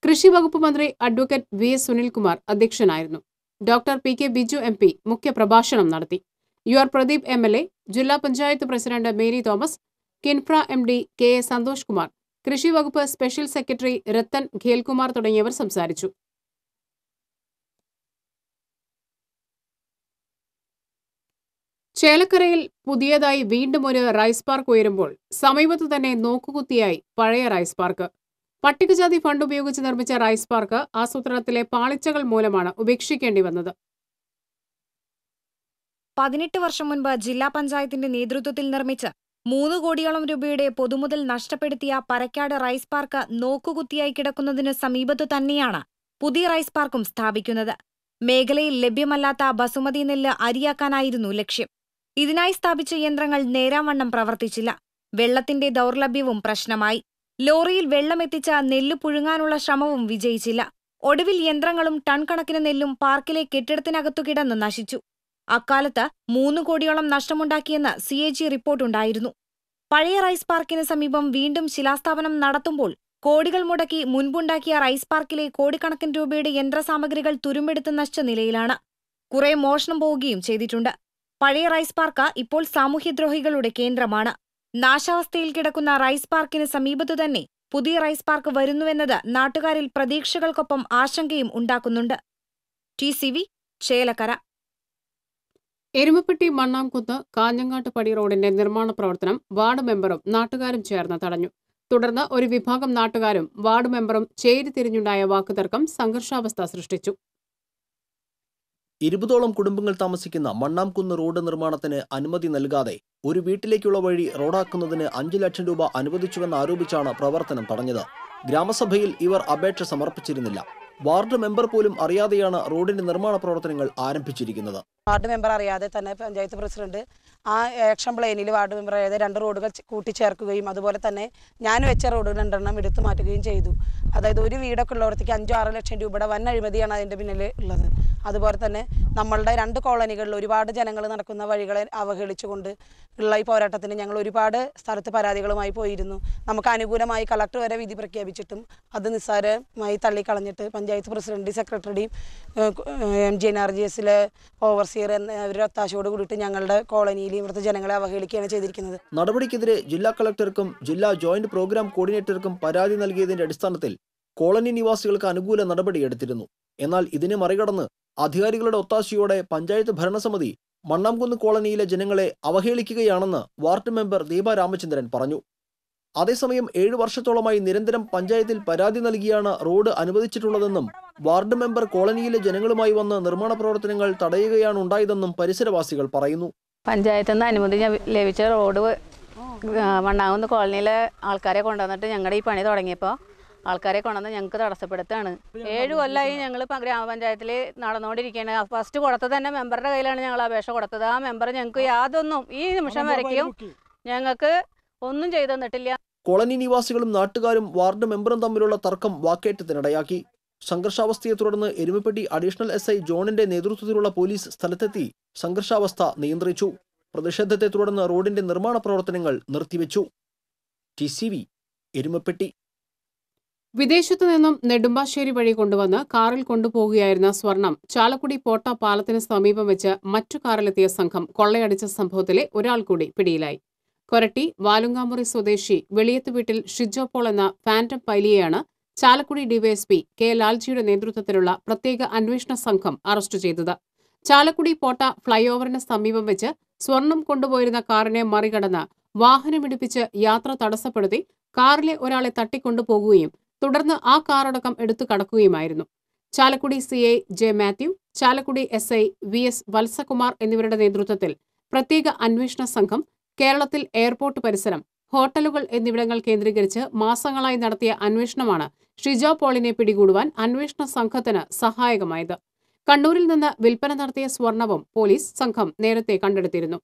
കൃഷി വകുപ്പ് മന്ത്രി അഡ്വക്കേറ്റ് VS സുനിൽകുമാർ അധ്യക്ഷനായിരുന്നു. ഡോക്ടർ PK ബിജു MP മുഖ്യപ്രഭാഷണം നടത്തി. UR പ്രദീപ് MLA, ജില്ലാ panchayat president Mary Thomas, KINFRA MD KA Santhosh Kumar, കൃഷി വകുപ്പ് സ്പെഷ്യൽ സെക്രട്ടറി രത്തൻ ഖേൽകുമാർ തുടങ്ങിയവർ സംസാരിച്ചു. ചേലക്കരയിൽ പുതിയതായി വീണ്ടും ഒരു റൈസ് പാർക്ക് ഉയരുമ്പോൾ സമീപത്ത് തന്നെ നോക്കുകുത്തിയായി പഴയ റൈസ് പാർക്ക്. പട്ടികജാതി ഫണ്ട് ഉപയോഗിച്ച് നിർമ്മിച്ച റൈസ് പാർക്ക് ആസൂത്രണത്തിലെ പാളിച്ചകൾ മൂലമാണ് ഉപേക്ഷിക്കേണ്ടി വന്നത്. 18 വർഷം മുൻപ് ജില്ലാ പഞ്ചായത്തിന്റെ നേതൃത്വത്തിൽ നിർമ്മിച്ച് 3 കോടിയോളം രൂപയുടെ പൊതുമുതൽ നഷ്ടപ്പെടുത്തിയ പരക്കാട് റൈസ് പാർക്ക് നോക്കുകുത്തിയായി കിടക്കുന്നതിന് സമീപത്തു തന്നെയാണ് പുതിയ റൈസ് പാർക്കും സ്ഥാപിക്കുന്നത്. മേഖലയിൽ ലഭ്യമല്ലാത്ത ബസുമതി നെല്ല് അരിയാക്കാനായിരുന്നു ലക്ഷ്യം. ഇതിനായി സ്ഥാപിച്ച യന്ത്രങ്ങൾ നേരാംവണ്ണം പ്രവർത്തിച്ചില്ല. വെള്ളത്തിന്റെ ദൗർലഭ്യവും പ്രശ്നമായി. ലോറിയിൽ വെള്ളമെത്തിച്ച നെല്ല് പുഴുങ്ങാനുള്ള ശ്രമവും വിജയിച്ചില്ല. ഒടുവിൽ യന്ത്രങ്ങളും ടൺ കണക്കിന് നെല്ലും പാർക്കിലെ കെട്ടിടത്തിനകത്തു കിടന്ന് നശിച്ചു. അക്കാലത്ത് 3 കോടിയോളം നഷ്ടമുണ്ടാക്കിയെന്ന് CAG റിപ്പോർട്ടുണ്ടായിരുന്നു. പഴയ റൈസ് പാർക്കിന് സമീപം വീണ്ടും ശിലാസ്ഥാപനം നടത്തുമ്പോൾ കോടികൾ മുടക്കി മുൻപുണ്ടാക്കിയ റൈസ് പാർക്കിലെ കോടിക്കണക്കിന് രൂപയുടെ യന്ത്രസാമഗ്രികൾ തുരുമ്പെടുത്ത് നശിച്ച നിലയിലാണ്. കുറെ മോഷണം പോവുകയും ചെയ്തിട്ടുണ്ട്. പഴയ റൈസ് പാർക്ക് ഇപ്പോൾ സാമൂഹ്യദ്രോഹികളുടെ കേന്ദ്രമാണ്. നാശാവസ്ഥയിൽ കിടക്കുന്ന റൈസ് പാർക്കിന് സമീപത്തു തന്നെ പുതിയ റൈസ് പാർക്ക് വരുന്നുവെന്നത് നാട്ടുകാരിൽ പ്രതീക്ഷകൾക്കൊപ്പം ആശങ്കയും ഉണ്ടാക്കുന്നുണ്ട്. TCV ചേലക്കര. എരുമപ്പെട്ടി മണ്ണാംകുന്ന് കാഞ്ഞങ്ങാട്ട് പടി റോഡിന്റെ നിർമ്മാണ പ്രവർത്തനം വാർഡ് മെമ്പറും നാട്ടുകാരും ചേർന്ന് തടഞ്ഞു. തുടർന്ന് ഒരു വിഭാഗം നാട്ടുകാരും വാർഡ് മെമ്പറും ചേരിതിരിഞ്ഞുണ്ടായ വാക്കുതർക്കം സംഘർഷാവസ്ഥ സൃഷ്ടിച്ചു. 20ഓളം കുടുംബങ്ങൾ താമസിക്കുന്ന മണ്ണാംകുന്ന് റോഡ് നിർമ്മാണത്തിന് അനുമതി നൽകാതെ ഒരു വീട്ടിലേക്കുള്ള വഴി റോഡാക്കുന്നതിന് 5 ലക്ഷം രൂപ അനുവദിച്ചുവെന്ന് ആരോപിച്ചാണ് പ്രവർത്തനം തടഞ്ഞത്. ഗ്രാമസഭയിൽ ഇവർ അപേക്ഷ സമർപ്പിച്ചിരുന്നില്ല. വാർഡ് മെമ്പർ പോലും അറിയാതെയാണ് റോഡിന്റെ നിർമ്മാണ പ്രവർത്തനങ്ങൾ ആരംഭിച്ചിരിക്കുന്നത്. വാർഡ് മെമ്പർ അറിയാതെ തന്നെ പഞ്ചായത്ത് പ്രസിഡന്റ് ആ ആക്ഷൻ പ്ലാനിൽ വാർഡ് മെമ്പർ അറിയാതെ 2 റോഡുകൾ കൂട്ടിച്ചേർക്കുകയും അതുപോലെ തന്നെ ഞാൻ വെച്ച റോഡ് 2 എടുത്തു മാറ്റുകയും ചെയ്തു. അതായത് ഒരു വീടൊക്കെ ഉള്ളവർക്ക് 5-6 ലക്ഷം രൂപയുടെ വൻ അഴിമതിയാണ് അതിൻ്റെ പിന്നിൽ ഉള്ളത്. അതുപോലെ തന്നെ നമ്മളുടെ 2 കോളനികളിൽ ഒരുപാട് ജനങ്ങൾ നടക്കുന്ന വഴികളെ അവഹേളിച്ചുകൊണ്ട് ഉള്ള ഈ പോരാട്ടത്തിന് ഞങ്ങൾ ഒരുപാട് സ്ഥലത്ത് പരാതികളുമായി പോയിരുന്നു. നമുക്ക് അനുകൂലമായി കളക്ടർ വരെ വിധി പ്രഖ്യാപിച്ചിട്ടും അത് നിസ്സാരമായി തള്ളിക്കളഞ്ഞിട്ട് പഞ്ചായത്ത് പ്രസിഡന്റ്, സെക്രട്ടറിയും MGNRGSലെ ഓവർസിയർ എന്നവരുടെ ഒത്താശയോട് കൂടിയിട്ട് ഞങ്ങളുടെ കോളനിയിൽ ഇവിടുത്തെ ജനങ്ങളെ അവഹേളിക്കുകയാണ് ചെയ്തിരിക്കുന്നത്. നടപടിക്കെതിരെ ജില്ലാ കളക്ടർക്കും ജില്ലാ ജോയിന്റ് പ്രോഗ്രാം കോർഡിനേറ്റർക്കും പരാതി നൽകിയതിന്റെ അടിസ്ഥാനത്തിൽ കോളനി നിവാസികൾക്ക് അനുകൂല നടപടിയെടുത്തിരുന്നു. എന്നാൽ ഇതിനെ മറികടന്ന് അധികാരികളുടെ ഒത്താശയോടെ പഞ്ചായത്ത് ഭരണസമിതി മണ്ണാംകുന്ന് കോളനിയിലെ ജനങ്ങളെ അവഹേളിക്കുകയാണെന്ന് വാർഡ് മെമ്പർ ദീപ രാമചന്ദ്രൻ പറഞ്ഞു. അതേസമയം 7 വർഷത്തോളമായി നിരന്തരം പഞ്ചായത്തിൽ പരാതി നൽകിയാണ് റോഡ് അനുവദിച്ചിട്ടുള്ളതെന്നും വാർഡ് മെമ്പർ കോളനിയിലെ ജനങ്ങളുമായി വന്ന് നിർമ്മാണ പ്രവർത്തനങ്ങൾ തടയുകയാണ് ഉണ്ടായതെന്നും പരിസരവാസികൾ പറയുന്നു. പഞ്ചായത്തിൽ നിന്ന് അനുമതി ലഭിച്ച റോഡ് മണ്ണാംകുന്ന് കോളനിയിലെ ആൾക്കാരെ കൊണ്ടുവന്നിട്ട് ഞങ്ങളുടെ ഈ പണി തുടങ്ങിയപ്പോൾ ആൾക്കാരെ കൊണ്ടുവന്ന് ഞങ്ങൾക്ക് തടസ്സപ്പെടുത്തുകയാണ്. 7 കൊല്ലമായി ഞങ്ങൾ ഗ്രാമപഞ്ചായത്തിൽ നടന്നുകൊണ്ടിരിക്കുകയാണ്. ഫസ്റ്റ് കൊടുത്തത് തന്നെ മെമ്പറുടെ കയ്യിലാണ് ഞങ്ങൾ അപേക്ഷ കൊടുത്തത്. ആ മെമ്പർ ഞങ്ങൾക്ക് യാതൊന്നും ഈ നിമിഷം വരയ്ക്കും ഞങ്ങൾക്ക് ഒന്നും ചെയ്തു തന്നിട്ടില്ല. കോളനി നിവാസികളും നാട്ടുകാരും വാർഡ് മെമ്പറും തമ്മിലുള്ള തർക്കം വാക്കേറ്റത്തിനിടയാക്കി. സംഘർഷാവസ്ഥയെ തുടർന്ന് എരുമപ്പെട്ടി അഡീഷണൽ SI ജോണിന്റെ നേതൃത്വത്തിലുള്ള പോലീസ് സ്ഥലത്തെത്തി സംഘർഷാവസ്ഥ നിയന്ത്രിച്ചു. പ്രതിഷേധത്തെ തുടർന്ന് റോഡിന്റെ നിർമ്മാണ പ്രവർത്തനങ്ങൾ നിർത്തിവെച്ചു. TCV എരുമപ്പെട്ടി. വിദേശത്തു നിന്നും നെടുമ്പാശ്ശേരി വഴി കൊണ്ടുവന്ന് കാറിൽ കൊണ്ടുപോകുകയായിരുന്ന സ്വർണം ചാലക്കുടി പോട്ട പാലത്തിന് സമീപം വെച്ച് മറ്റു കാറിലെത്തിയ സംഘം കൊള്ളയടിച്ച സംഭവത്തിലെ ഒരാൾ കൂടി പിടിയിലായി. കൊരട്ടി വാലുങ്ങാമുറി സ്വദേശി വെളിയത്ത് വീട്ടിൽ ഷിജോ പോൾ എന്ന ഫാന്റം പൈലിയെയാണ് ചാലക്കുടി ഡിവൈഎസ്പി K ലാൽജിയുടെ നേതൃത്വത്തിലുള്ള പ്രത്യേക അന്വേഷണ സംഘം അറസ്റ്റ് ചെയ്തത്. ചാലക്കുടി പോട്ട ഫ്ളൈ ഓവറിന് സമീപം വെച്ച് സ്വർണം കൊണ്ടുപോയിരുന്ന കാറിനെ മറികടന്ന് വാഹനമിടിപ്പിച്ച് യാത്ര തടസ്സപ്പെടുത്തി കാറിലെ ഒരാളെ തട്ടിക്കൊണ്ടുപോകുകയും തുടർന്ന് ആ കാറടക്കം എടുത്തു കടക്കുകയുമായിരുന്നു. Chalakudy CI J Mathew, Chalakudy SI VS Valsakumar എന്നിവരുടെ നേതൃത്വത്തിൽ പ്രത്യേക അന്വേഷണ സംഘം കേരളത്തിൽ എയർപോർട്ട് പരിസരം, ഹോട്ടലുകൾ എന്നിവിടങ്ങൾ കേന്ദ്രീകരിച്ച് മാസങ്ങളായി നടത്തിയ അന്വേഷണമാണ് ഷിജോ പോളിനെ പിടികൂടുവാൻ അന്വേഷണ സംഘത്തിന് സഹായകമായത്. കണ്ണൂരിൽ നിന്ന് വിൽപ്പന നടത്തിയ സ്വർണവും പോലീസ് സംഘം നേരത്തെ കണ്ടെടുത്തിരുന്നു.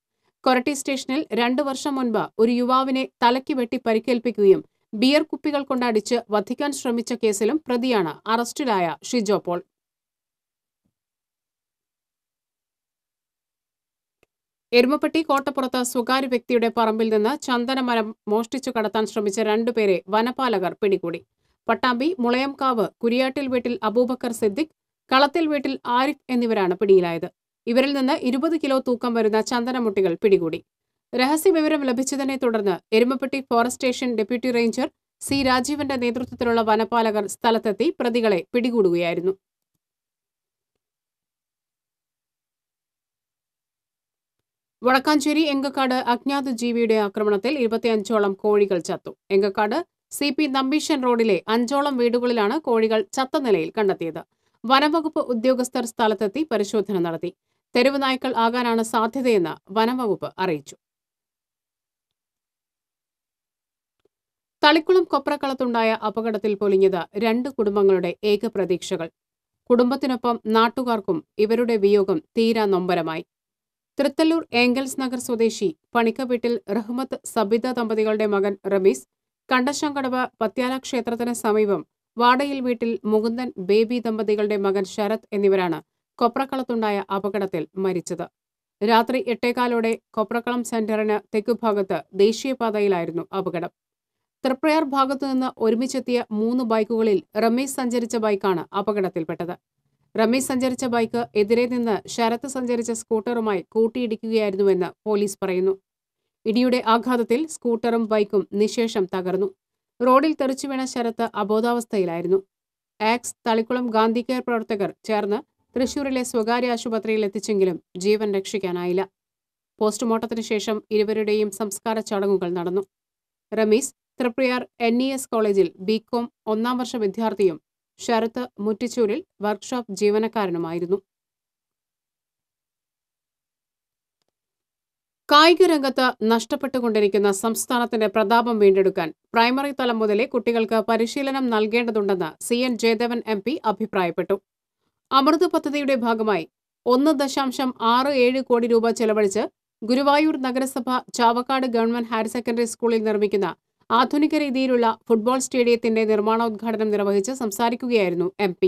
കൊരട്ടി സ്റ്റേഷനിൽ 2 വർഷം മുൻപ് ഒരു യുവാവിനെ തലയ്ക്ക് വെട്ടി പരിക്കേൽപ്പിക്കുകയും ബിയർ കുപ്പികൾ കൊണ്ടടിച്ച് വധിക്കാൻ ശ്രമിച്ച കേസിലും പ്രതിയാണ് അറസ്റ്റിലായ ഷിജോ പോൾ. എരുമപ്പെട്ടി കോട്ടപ്പുറത്ത് സ്വകാര്യ വ്യക്തിയുടെ പറമ്പിൽ നിന്ന് ചന്ദനമരം മോഷ്ടിച്ചു കടത്താൻ ശ്രമിച്ച 2 പേരെ വനപാലകർ പിടികൂടി. പട്ടാമ്പി മുളയംകാവ് കുരിയാട്ടിൽ വീട്ടിൽ അബൂബക്കർ സിദ്ദിഖ്, കളത്തിൽ വീട്ടിൽ ആരിഫ് എന്നിവരാണ് പിടിയിലായത്. ഇവരിൽ നിന്ന് 20 കിലോ തൂക്കം വരുന്ന ചന്ദനമുട്ടികൾ പിടികൂടി. രഹസ്യവിവരം ലഭിച്ചതിനെ തുടർന്ന് Erumappetty forest station deputy ranger C രാജീവന്റെ നേതൃത്വത്തിലുള്ള വനപാലകർ സ്ഥലത്തെത്തി പ്രതികളെ പിടികൂടുകയായിരുന്നു. വടക്കാഞ്ചേരി എങ്കക്കാട് അജ്ഞാത ജീവിയുടെ ആക്രമണത്തിൽ 25ഓളം കോഴികൾ ചത്തു. എങ്കക്കാട് CP നമ്പീശൻ റോഡിലെ 5ഓളം വീടുകളിലാണ് കോഴികൾ ചത്ത നിലയിൽ കണ്ടെത്തിയത്. വനംവകുപ്പ് ഉദ്യോഗസ്ഥർ സ്ഥലത്തെത്തി പരിശോധന നടത്തി. തെരുവ് നായ്ക്കൾ ആകാനാണ് സാധ്യതയെന്ന് വനംവകുപ്പ് അറിയിച്ചു. തളിക്കുളം കൊപ്രക്കളത്തുണ്ടായ അപകടത്തിൽ പൊലിഞ്ഞത് 2 കുടുംബങ്ങളുടെ ഏക പ്രതീക്ഷകൾ. കുടുംബത്തിനൊപ്പം നാട്ടുകാർക്കും ഇവരുടെ വിയോഗം തീരാ നൊമ്പരമായി. തൃത്തല്ലൂർ ഏങ്കൽസ് നഗർ സ്വദേശി പണിക്കവീട്ടിൽ റഹ്മത്ത് സബിത ദമ്പതികളുടെ മകൻ റമീസ്, കണ്ടശങ്കടവ് പത്യാല ക്ഷേത്രത്തിന് സമീപം വാടയിൽ വീട്ടിൽ മുകുന്ദൻ ബേബി ദമ്പതികളുടെ മകൻ ശരത് എന്നിവരാണ് കൊപ്രക്കളത്തുണ്ടായ അപകടത്തിൽ മരിച്ചത്. രാത്രി 8:15 കൊപ്രക്കളം സെന്ററിന് തെക്കുഭാഗത്ത് ദേശീയപാതയിലായിരുന്നു അപകടം. തൃപ്രയാർ ഭാഗത്തുനിന്ന് ഒരുമിച്ചെത്തിയ 3 ബൈക്കുകളിൽ റമീസ് സഞ്ചരിച്ച ബൈക്കാണ് അപകടത്തിൽപ്പെട്ടത്. റമീസ് സഞ്ചരിച്ച ബൈക്ക് എതിരെ നിന്ന് ശരത്ത് സഞ്ചരിച്ച സ്കൂട്ടറുമായി കൂട്ടിയിടിക്കുകയായിരുന്നുവെന്ന് പോലീസ് പറയുന്നു. ഇടിയുടെ ആഘാതത്തിൽ സ്കൂട്ടറും ബൈക്കും നിശേഷം തകർന്നു. റോഡിൽ തെറിച്ചുവീണ ശരത്ത് അബോധാവസ്ഥയിലായിരുന്നു. ആക്സ് തളിക്കുളം ഗാന്ധി കെയർ പ്രവർത്തകർ ചേർന്ന് തൃശൂരിലെ സ്വകാര്യ ആശുപത്രിയിൽ എത്തിച്ചെങ്കിലും ജീവൻ രക്ഷിക്കാനായില്ല. പോസ്റ്റ്മോർട്ടത്തിന് ശേഷം ഇരുവരുടെയും സംസ്കാര ചടങ്ങുകൾ നടന്നു. റമീസ് തൃപ്രയാർ NES കോളേജിൽ BCom 1ാം വർഷ വിദ്യാർത്ഥിയും ശരത്ത് മുറ്റിച്ചൂരിൽ വർക്ക്ഷോപ്പ് ജീവനക്കാരനുമായിരുന്നു. കായിക രംഗത്ത് നഷ്ടപ്പെട്ടുകൊണ്ടിരിക്കുന്ന സംസ്ഥാനത്തിന്റെ പ്രതാപം വീണ്ടെടുക്കാൻ പ്രൈമറി തലം മുതലേ കുട്ടികൾക്ക് പരിശീലനം നൽകേണ്ടതുണ്ടെന്ന് CN ജയദേവൻ MP അഭിപ്രായപ്പെട്ടു. അമൃത് പദ്ധതിയുടെ ഭാഗമായി 1.67 കോടി രൂപ ചെലവഴിച്ച് ഗുരുവായൂർ നഗരസഭ ചാവക്കാട് ഗവൺമെന്റ് ഹയർ സെക്കൻഡറി സ്കൂളിൽ നിർമ്മിക്കുന്ന ആധുനിക രീതിയിലുള്ള ഫുട്ബോൾ സ്റ്റേഡിയത്തിന്റെ നിർമ്മാണോദ്ഘാടനം നിർവഹിച്ച് സംസാരിക്കുകയായിരുന്നു MP.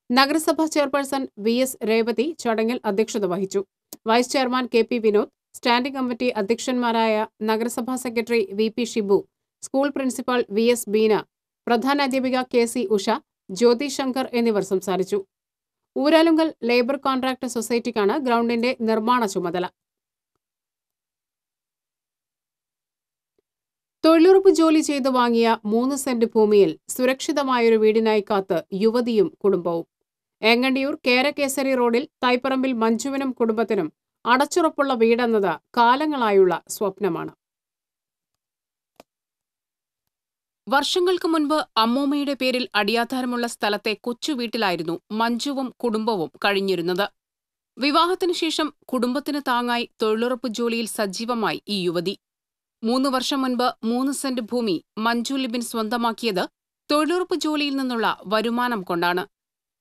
നഗരസഭാ ചെയർപേഴ്സൺ VS രേവതി ചടങ്ങിൽ അധ്യക്ഷത വഹിച്ചു. Vice chairman KP Vinod, standing committee അധ്യക്ഷന്മാരായ നഗരസഭാ secretary VP Shibu, school principal VS Beena, പ്രധാനാധ്യാപിക KC ഉഷ, ജ്യോതി ശങ്കർ എന്നിവർ സംസാരിച്ചു. ഊരാലുങ്കൽ ലേബർ കോൺട്രാക്ട് സൊസൈറ്റിക്കാണ് ഗ്രൗണ്ടിന്റെ നിർമ്മാണ ചുമതല. തൊഴിലുറപ്പ് ജോലി ചെയ്ത് വാങ്ങിയ 3 സെന്റ് ഭൂമിയിൽ സുരക്ഷിതമായൊരു വീടിനായി കാത്ത് യുവതിയും കുടുംബവും. ഏങ്ങണ്ടിയൂർ കേരകേസരി റോഡിൽ തൈപ്പറമ്പിൽ മഞ്ജുവിനും കുടുംബത്തിനും അടച്ചുറപ്പുള്ള വീടെന്നത് കാലങ്ങളായുള്ള സ്വപ്നമാണ്. വർഷങ്ങൾക്ക് മുൻപ് അമ്മൂമ്മയുടെ പേരിൽ അടിയാധാരമുള്ള സ്ഥലത്തെ കൊച്ചുവീട്ടിലായിരുന്നു മഞ്ജുവും കുടുംബവും കഴിഞ്ഞിരുന്നത്. വിവാഹത്തിനു ശേഷം കുടുംബത്തിന് താങ്ങായി തൊഴിലുറപ്പ് ജോലിയിൽ സജീവമായി ഈ യുവതി. 3 വർഷം മുൻപ് 3 സെന്റ് ഭൂമി മഞ്ജു ലിബിൻ സ്വന്തമാക്കിയത് തൊഴിലുറപ്പ് ജോലിയിൽ നിന്നുള്ള വരുമാനം കൊണ്ടാണ്.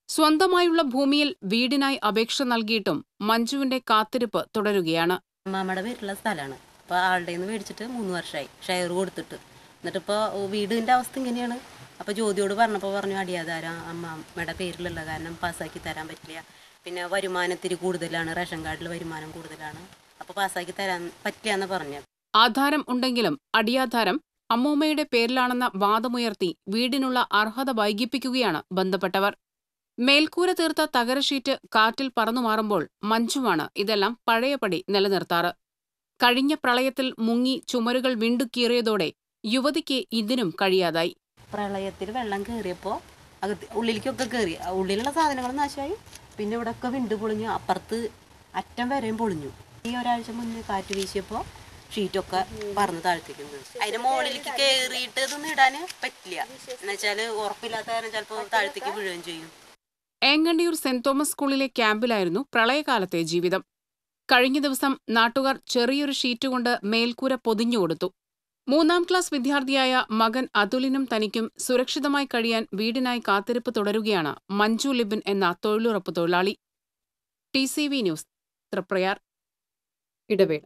സ്വന്തമായുള്ള ഭൂമിയിൽ വീടിനായി അപേക്ഷ നൽകിയിട്ടും മഞ്ജുവിന്റെ കാത്തിരിപ്പ് തുടരുകയാണ്. അമ്മാമ്മയുടെ പേരിലുള്ള സ്ഥലമാണ്. അപ്പോൾ ആളുടെ നിന്ന് മേടിച്ചിട്ട് 3 വർഷമായി ഷെയർ കൊടുത്തിട്ട്. എന്നിട്ടിപ്പോൾ വീടിൻ്റെ അവസ്ഥ ഇങ്ങനെയാണ്. അപ്പോൾ ജ്യോതിയോട് പറഞ്ഞപ്പോൾ പറഞ്ഞു അടിയാധാരം അമ്മമ്മയുടെ പേരിലുള്ള കാരണം പാസ്സാക്കി തരാൻ പറ്റില്ല. പിന്നെ വരുമാനത്തിരി കൂടുതലാണ്, റേഷൻ കാർഡിൽ വരുമാനം കൂടുതലാണ്, അപ്പോൾ പാസ്സാക്കി തരാൻ പറ്റില്ല എന്ന് പറഞ്ഞു. ആധാരം ഉണ്ടെങ്കിലും അടിയാധാരം അമ്മൂമ്മയുടെ പേരിലാണെന്ന വാദമുയർത്തി വീടിനുള്ള അർഹത വൈകിപ്പിക്കുകയാണ് ബന്ധപ്പെട്ടവർ. മേൽക്കൂര തീർത്ത തകര ഷീറ്റ് കാറ്റിൽ പറന്നുമാറുമ്പോൾ മഞ്ജുവാണ് ഇതെല്ലാം പഴയപടി നിലനിർത്താറ്. കഴിഞ്ഞ പ്രളയത്തിൽ മുങ്ങി ചുമരുകൾ വിണ്ടുകീറിയതോടെ യുവതിക്ക് ഇതിനും കഴിയാതായി. പ്രളയത്തിൽ വെള്ളം കയറിയപ്പോൾ ഉള്ളിലേക്കൊക്കെ കയറി, ഉള്ളിലുള്ള സാധനങ്ങൾ നാശമായി. പിന്നെ ഇവിടെ ഒക്കെ വിണ്ടു പൊളിഞ്ഞു, അപ്പുറത്ത് അറ്റം വരെയും പൊളിഞ്ഞു. ഈ ഒരാഴ്ച മുന്നേ കാറ്റ് വീശിയപ്പോൾ ഷീറ്റൊക്കെ പറന്ന് താഴ്ത്തിക്കുന്നു. അതിന്റെ മുകളിലേക്ക് കയറിയിട്ട് ഇതൊന്നും ഇടാൻ പറ്റില്ല. എന്നുവെച്ചാൽ ഉറപ്പില്ലാത്ത കാരണം ചിലപ്പോൾ താഴ്ത്തേക്ക് വീഴുകയും ചെയ്യും. ഏങ്ങണ്ടിയൂർ സെന്റ് തോമസ് സ്കൂളിലെ ക്യാമ്പിലായിരുന്നു പ്രളയകാലത്തെ ജീവിതം. കഴിഞ്ഞ ദിവസം നാട്ടുകാർ ചെറിയൊരു ഷീറ്റ് കൊണ്ട് മേൽക്കൂര പൊതിഞ്ഞുകൊടുത്തു. 3ാം ക്ലാസ് വിദ്യാർത്ഥിയായ മകൻ അതുലിനും തനിക്കും സുരക്ഷിതമായി കഴിയാൻ വീടിനായി കാത്തിരിപ്പ് തുടരുകയാണ് മഞ്ജു ലിബിൻ എന്ന തൊഴിലുറപ്പ് തൊഴിലാളി. TCV news, Thriprayar. ഇടവേള.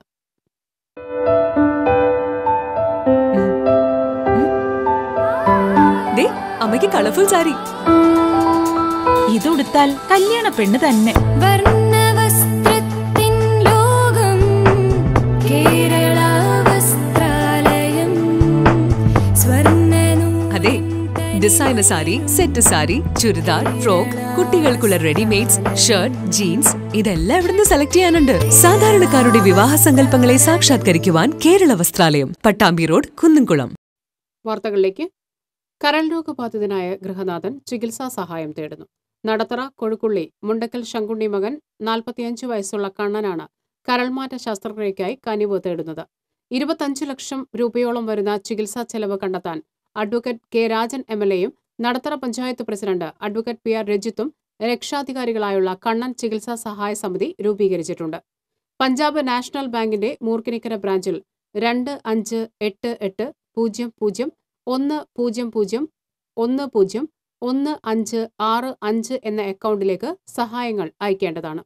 അമ്മയ്ക്ക് കളർഫുൾ സാരി ഇതുടുത്താൽ കല്യാണ പെണ്ണ് തന്നെ. അതെ, designer sari, set sari, churidar, frock, കുട്ടികൾക്കുള്ള റെഡിമെയ്ഡ്സ്, ഷർട്ട്, ജീൻസ് ഇതെല്ലാം ഇവിടുന്ന് സെലക്ട് ചെയ്യാനുണ്ട്. സാധാരണക്കാരുടെ വിവാഹ സങ്കല്പങ്ങളെ സാക്ഷാത്കരിക്കുവാൻ കേരള വസ്ത്രാലയം, പട്ടാമ്പി റോഡ്, കുന്നംകുളം. വാർത്തകളിലേക്ക്. കരൾ രോഗബാധിതനായ ഗൃഹനാഥൻ ചികിത്സാ സഹായം തേടുന്നു. നടത്തറ കൊഴുക്കുള്ളി മുണ്ടക്കൽ ശങ്കുണ്ണി മകൻ 45 വയസ്സുള്ള കണ്ണനാണ് കരൾമാറ്റ ശസ്ത്രക്രിയയ്ക്കായി കനിവ് തേടുന്നത്. 25 ലക്ഷം രൂപയോളം വരുന്ന ചികിത്സാ ചെലവ് കണ്ടെത്താൻ അഡ്വക്കേറ്റ് കെ രാജൻ MLAയും Nadathara panchayat president advocate PR രജിത്തും രക്ഷാധികാരികളായുള്ള കണ്ണൻ ചികിത്സാ സഹായ സമിതി രൂപീകരിച്ചിട്ടുണ്ട്. പഞ്ചാബ് നാഷണൽ ബാങ്കിന്റെ മൂർക്കനിക്കര ബ്രാഞ്ചിൽ 25880010101565 എന്ന അക്കൗണ്ടിലേക്ക് സഹായങ്ങൾ അയക്കേണ്ടതാണ്.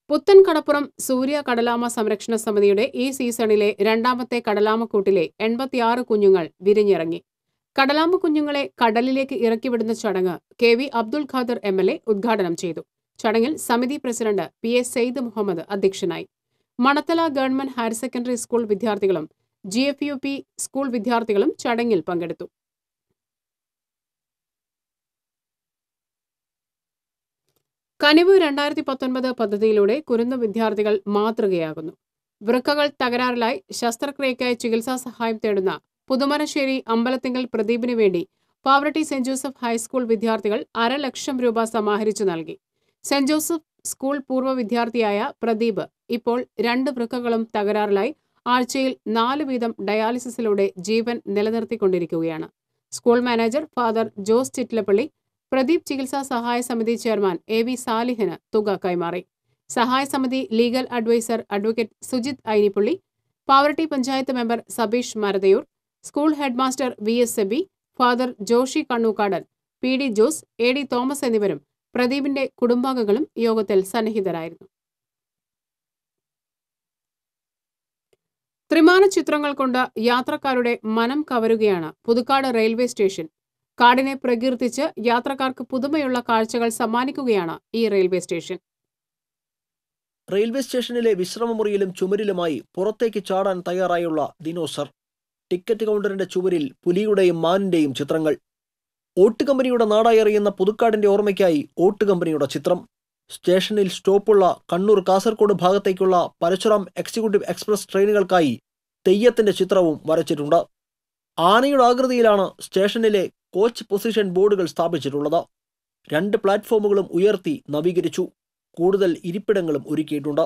പുത്തൻ കടപ്പുറം സൂര്യ കടലാമ സംരക്ഷണ സമിതിയുടെ ഈ സീസണിലെ രണ്ടാമത്തെ കടലാമക്കൂട്ടിലെ 86 കുഞ്ഞുങ്ങൾ വിരിഞ്ഞിറങ്ങി. കടലാമ കുഞ്ഞുങ്ങളെ കടലിലേക്ക് ഇറക്കിവിടുന്ന ചടങ്ങ് KV അബ്ദുൽ ഖാദർ MLA ഉദ്ഘാടനം ചെയ്തു. ചടങ്ങിൽ സമിതി പ്രസിഡന്റ് PA സെയ്ദ് മുഹമ്മദ് അധ്യക്ഷനായി. Manathala government higher secondary school വിദ്യാർത്ഥികളും GFUP സ്കൂൾ വിദ്യാർത്ഥികളും ചടങ്ങിൽ പങ്കെടുത്തു. കനിവ് 2019 പദ്ധതിയിലൂടെ കുരുന്നു വിദ്യാർത്ഥികൾ മാതൃകയാകുന്നു. വൃക്കകൾ തകരാറിലായി ശസ്ത്രക്രിയയ്ക്കായി ചികിത്സാ സഹായം തേടുന്ന പുതുമനശ്ശേരി അമ്പലത്തിങ്കൽ പ്രദീപിനു വേണ്ടി പാവറട്ടി സെന്റ് ജോസഫ് ഹൈസ്കൂൾ വിദ്യാർത്ഥികൾ 5 ലക്ഷം രൂപ സമാഹരിച്ചു നൽകി. സെന്റ് ജോസഫ് സ്കൂൾ പൂർവ്വ വിദ്യാർത്ഥിയായ പ്രദീപ് ഇപ്പോൾ 2 വൃക്കകളും തകരാറിലായി ആഴ്ചയിൽ 4 വീതം ഡയാലിസിസിലൂടെ ജീവൻ നിലനിർത്തിക്കൊണ്ടിരിക്കുകയാണ്. School manager father Jose Chittilappally Pradeep ചികിത്സാ സഹായ സമിതി ചെയർമാൻ AV സാലിഹിന് തുക കൈമാറി. സഹായ സമിതി legal adviser advocate Sujith Ainippally, Pavaratty panchayat member Sabeesh Marathayur, school headmaster VS Sebi, father Joshy Kannookadan, PD Jose, AD Thomas എന്നിവരും പ്രദീപിന്റെ കുടുംബാംഗങ്ങളും യോഗത്തിൽ സന്നിഹിതരായിരുന്നു. ത്രിമാന ചിത്രങ്ങൾ കൊണ്ട് യാത്രക്കാരുടെ മനം കവരുകയാണ് പുതുക്കാട് റെയിൽവേ സ്റ്റേഷൻ. കാടിനെ പ്രകീർത്തിച്ച് യാത്രക്കാർക്ക് പുതുമയുള്ള കാഴ്ചകൾ സമ്മാനിക്കുകയാണ് ഈ റെയിൽവേ സ്റ്റേഷൻ. റെയിൽവേ സ്റ്റേഷനിലെ വിശ്രമമുറിയിലും ചുമരിലുമായി പുറത്തേക്ക് ചാടാൻ തയ്യാറായുള്ള ദിനോസർ. ടിക്കറ്റ് കൗണ്ടറിന്റെ ചുവരിൽ പുലിയുടെയും മാനിന്റെയും ചിത്രങ്ങൾ. ഓട്ട് കമ്പനിയുടെ നാടായി അറിയുന്ന പുതുക്കാടിന്റെ ഓർമ്മയ്ക്കായി ഓട്ട് കമ്പനിയുടെ ചിത്രം. സ്റ്റേഷനിൽ സ്റ്റോപ്പുള്ള കണ്ണൂർ കാസർഗോഡ് ഭാഗത്തേക്കുള്ള പരശുറാം എക്സിക്യൂട്ടീവ് എക്സ്പ്രസ് ട്രെയിനുകൾക്കായി തെയ്യത്തിന്റെ ചിത്രവും വരച്ചിട്ടുണ്ട്. ആനയുടെ ആകൃതിയിലാണ് സ്റ്റേഷനിലെ കോച്ച് പൊസിഷൻ ബോർഡുകൾ സ്ഥാപിച്ചിട്ടുള്ളത്. 2 പ്ലാറ്റ്ഫോമുകളും ഉയർത്തി നവീകരിച്ചു. കൂടുതൽ ഇരിപ്പിടങ്ങളും ഒരുക്കിയിട്ടുണ്ട്.